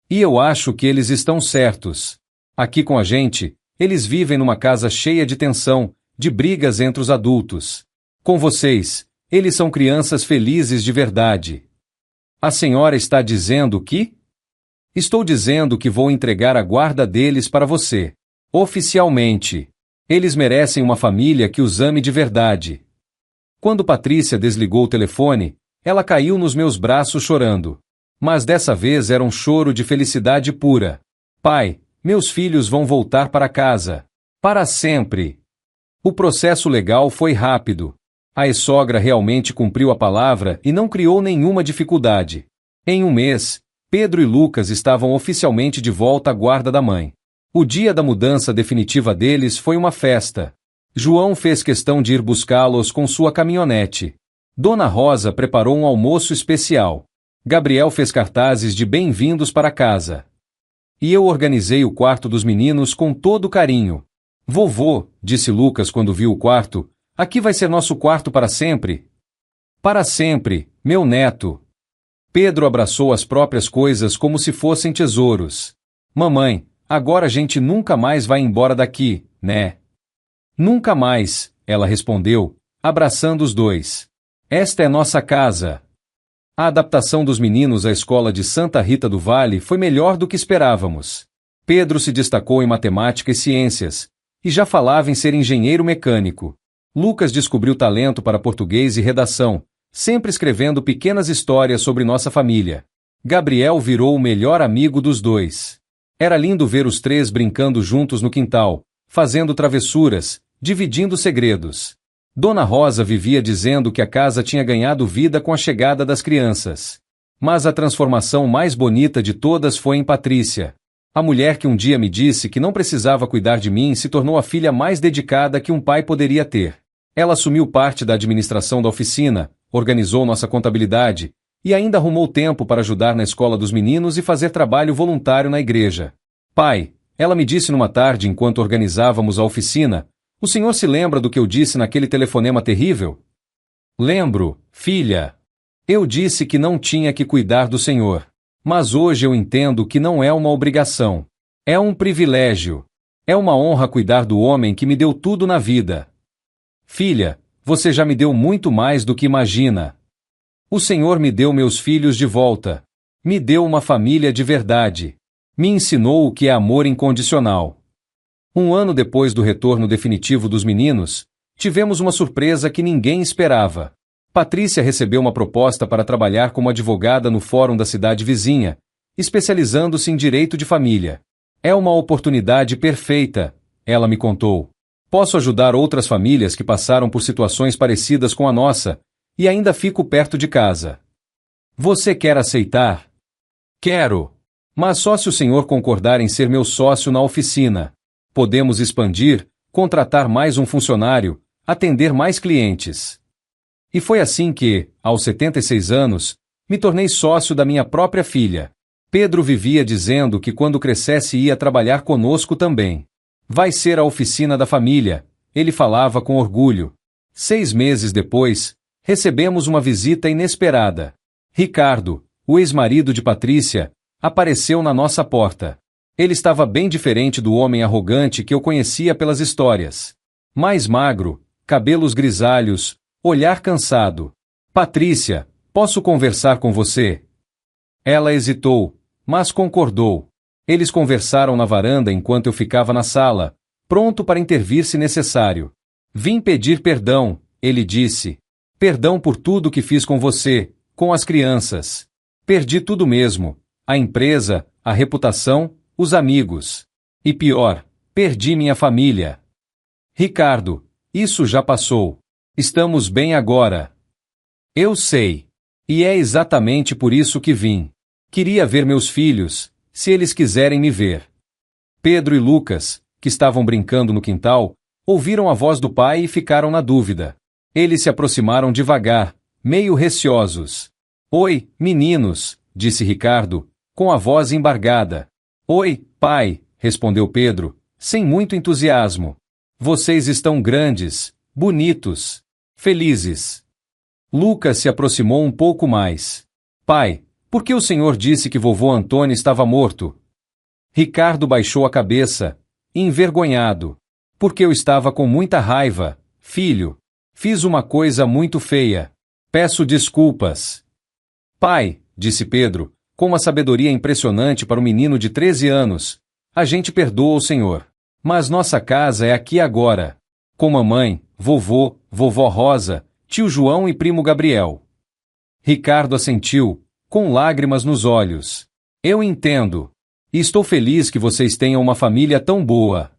eu acho que eles estão certos. Aqui com a gente, eles vivem numa casa cheia de tensão, de brigas entre os adultos. Com vocês, eles são crianças felizes de verdade. A senhora está dizendo que? Estou dizendo que vou entregar a guarda deles para você. Oficialmente. Eles merecem uma família que os ame de verdade. Quando Patrícia desligou o telefone, ela caiu nos meus braços chorando. Mas dessa vez era um choro de felicidade pura. Pai, meus filhos vão voltar para casa. Para sempre. O processo legal foi rápido. A ex-sogra realmente cumpriu a palavra e não criou nenhuma dificuldade. Em um mês, Pedro e Lucas estavam oficialmente de volta à guarda da mãe. O dia da mudança definitiva deles foi uma festa. João fez questão de ir buscá-los com sua caminhonete. Dona Rosa preparou um almoço especial. Gabriel fez cartazes de bem-vindos para casa. E eu organizei o quarto dos meninos com todo carinho. Vovô, disse Lucas quando viu o quarto, aqui vai ser nosso quarto para sempre. Para sempre, meu neto. Pedro abraçou as próprias coisas como se fossem tesouros. Mamãe, agora a gente nunca mais vai embora daqui, né? Nunca mais, ela respondeu, abraçando os dois. Esta é nossa casa. A adaptação dos meninos à escola de Santa Rita do Vale foi melhor do que esperávamos. Pedro se destacou em matemática e ciências, e já falava em ser engenheiro mecânico. Lucas descobriu talento para português e redação, sempre escrevendo pequenas histórias sobre nossa família. Gabriel virou o melhor amigo dos dois. Era lindo ver os três brincando juntos no quintal, fazendo travessuras, dividindo segredos. Dona Rosa vivia dizendo que a casa tinha ganhado vida com a chegada das crianças. Mas a transformação mais bonita de todas foi em Patrícia. A mulher que um dia me disse que não precisava cuidar de mim se tornou a filha mais dedicada que um pai poderia ter. Ela assumiu parte da administração da oficina, organizou nossa contabilidade e ainda arrumou tempo para ajudar na escola dos meninos e fazer trabalho voluntário na igreja. Pai, ela me disse numa tarde enquanto organizávamos a oficina, o senhor se lembra do que eu disse naquele telefonema terrível? Lembro, filha. Eu disse que não tinha que cuidar do senhor. Mas hoje eu entendo que não é uma obrigação. É um privilégio. É uma honra cuidar do homem que me deu tudo na vida. Filha, você já me deu muito mais do que imagina. O Senhor me deu meus filhos de volta. Me deu uma família de verdade. Me ensinou o que é amor incondicional. Um ano depois do retorno definitivo dos meninos, tivemos uma surpresa que ninguém esperava. Patrícia recebeu uma proposta para trabalhar como advogada no fórum da cidade vizinha, especializando-se em direito de família. É uma oportunidade perfeita, ela me contou. Posso ajudar outras famílias que passaram por situações parecidas com a nossa, e ainda fico perto de casa. Você quer aceitar? Quero. Mas só se o senhor concordar em ser meu sócio na oficina. Podemos expandir, contratar mais um funcionário, atender mais clientes. E foi assim que, aos 76 anos, me tornei sócio da minha própria filha. Pedro vivia dizendo que quando crescesse ia trabalhar conosco também. Vai ser a oficina da família, ele falava com orgulho. 6 meses depois, recebemos uma visita inesperada. Ricardo, o ex-marido de Patrícia, apareceu na nossa porta. Ele estava bem diferente do homem arrogante que eu conhecia pelas histórias. Mais magro, cabelos grisalhos, olhar cansado. Patrícia, posso conversar com você? Ela hesitou, mas concordou. Eles conversaram na varanda enquanto eu ficava na sala, pronto para intervir se necessário. Vim pedir perdão, ele disse. Perdão por tudo que fiz com você, com as crianças. Perdi tudo mesmo, a empresa, a reputação, os amigos. E pior, perdi minha família. Ricardo, isso já passou. Estamos bem agora. Eu sei. E é exatamente por isso que vim. Queria ver meus filhos, se eles quiserem me ver. Pedro e Lucas, que estavam brincando no quintal, ouviram a voz do pai e ficaram na dúvida. Eles se aproximaram devagar, meio receosos. Oi, meninos, disse Ricardo, com a voz embargada. Oi, pai, respondeu Pedro, sem muito entusiasmo. Vocês estão grandes, bonitos, felizes. Lucas se aproximou um pouco mais. Pai, por que o senhor disse que vovô Antônio estava morto? Ricardo baixou a cabeça, envergonhado. Porque eu estava com muita raiva, filho. Fiz uma coisa muito feia. Peço desculpas. Pai, disse Pedro, com uma sabedoria impressionante para um menino de 13 anos, a gente perdoa o senhor. Mas nossa casa é aqui agora. Com mamãe, vovô, vovó Rosa, tio João e primo Gabriel. Ricardo assentiu, com lágrimas nos olhos. Eu entendo. E estou feliz que vocês tenham uma família tão boa.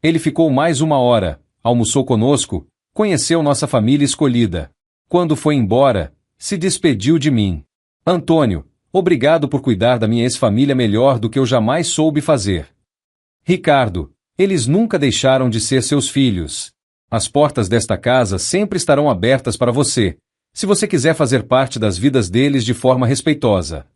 Ele ficou mais 1 hora, almoçou conosco, conheceu nossa família escolhida. Quando foi embora, se despediu de mim. Antônio, obrigado por cuidar da minha ex-família melhor do que eu jamais soube fazer. Ricardo, eles nunca deixaram de ser seus filhos. As portas desta casa sempre estarão abertas para você, se você quiser fazer parte das vidas deles de forma respeitosa.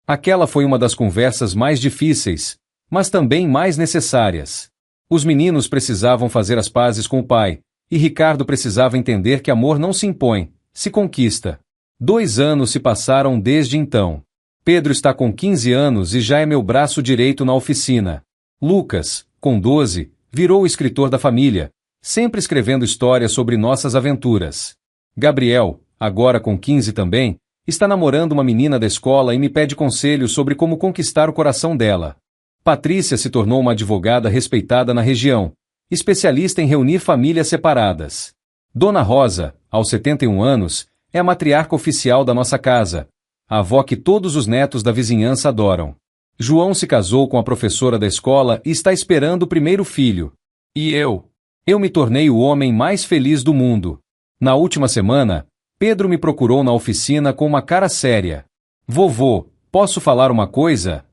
Aquela foi uma das conversas mais difíceis, mas também mais necessárias. Os meninos precisavam fazer as pazes com o pai, e Ricardo precisava entender que amor não se impõe, se conquista. 2 anos se passaram desde então. Pedro está com 15 anos e já é meu braço direito na oficina. Lucas, com 12, virou o escritor da família, sempre escrevendo histórias sobre nossas aventuras. Gabriel, agora com 15 também, está namorando uma menina da escola e me pede conselhos sobre como conquistar o coração dela. Patrícia se tornou uma advogada respeitada na região, especialista em reunir famílias separadas. Dona Rosa, aos 71 anos, é a matriarca oficial da nossa casa, a avó que todos os netos da vizinhança adoram. João se casou com a professora da escola e está esperando o primeiro filho. E eu? Eu me tornei o homem mais feliz do mundo. Na última semana, Pedro me procurou na oficina com uma cara séria. Vovô, posso falar uma coisa?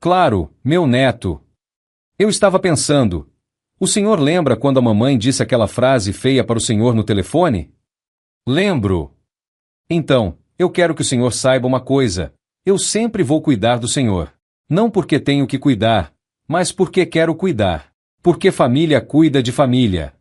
Claro, meu neto. Eu estava pensando. O senhor lembra quando a mamãe disse aquela frase feia para o senhor no telefone? Lembro. Então, eu quero que o senhor saiba uma coisa. Eu sempre vou cuidar do senhor. Não porque tenho que cuidar, mas porque quero cuidar. Porque família cuida de família.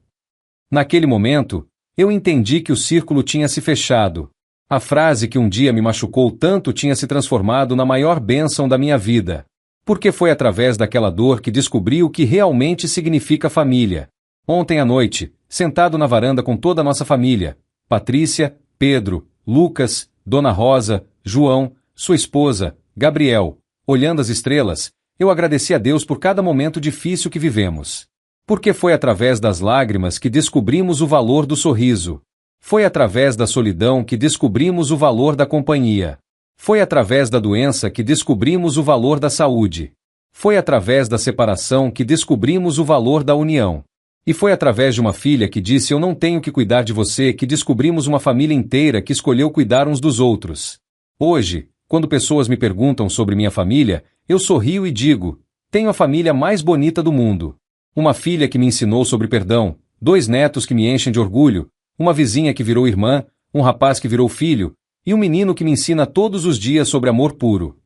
Naquele momento, eu entendi que o círculo tinha se fechado. A frase que um dia me machucou tanto tinha se transformado na maior bênção da minha vida. Porque foi através daquela dor que descobri o que realmente significa família. Ontem à noite, sentado na varanda com toda a nossa família, Patrícia, Pedro, Lucas, Dona Rosa, João, sua esposa, Gabriel, olhando as estrelas, eu agradeci a Deus por cada momento difícil que vivemos. Porque foi através das lágrimas que descobrimos o valor do sorriso. Foi através da solidão que descobrimos o valor da companhia. Foi através da doença que descobrimos o valor da saúde. Foi através da separação que descobrimos o valor da união. E foi através de uma filha que disse eu não tenho que cuidar de você que descobrimos uma família inteira que escolheu cuidar uns dos outros. Hoje, quando pessoas me perguntam sobre minha família, eu sorrio e digo, tenho a família mais bonita do mundo. Uma filha que me ensinou sobre perdão, 2 netos que me enchem de orgulho, uma vizinha que virou irmã, um rapaz que virou filho, e um menino que me ensina todos os dias sobre amor puro.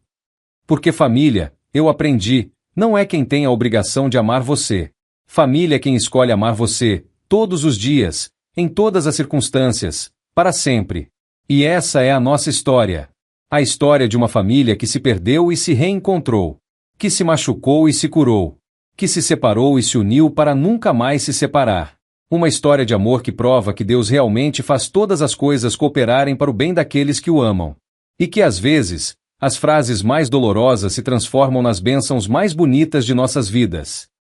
Porque família, eu aprendi, não é quem tem a obrigação de amar você. Família é quem escolhe amar você, todos os dias, em todas as circunstâncias, para sempre. E essa é a nossa história. A história de uma família que se perdeu e se reencontrou, que se machucou e se curou, que se separou e se uniu para nunca mais se separar. Uma história de amor que prova que Deus realmente faz todas as coisas cooperarem para o bem daqueles que o amam. E que às vezes, as frases mais dolorosas se transformam nas bênçãos mais bonitas de nossas vidas.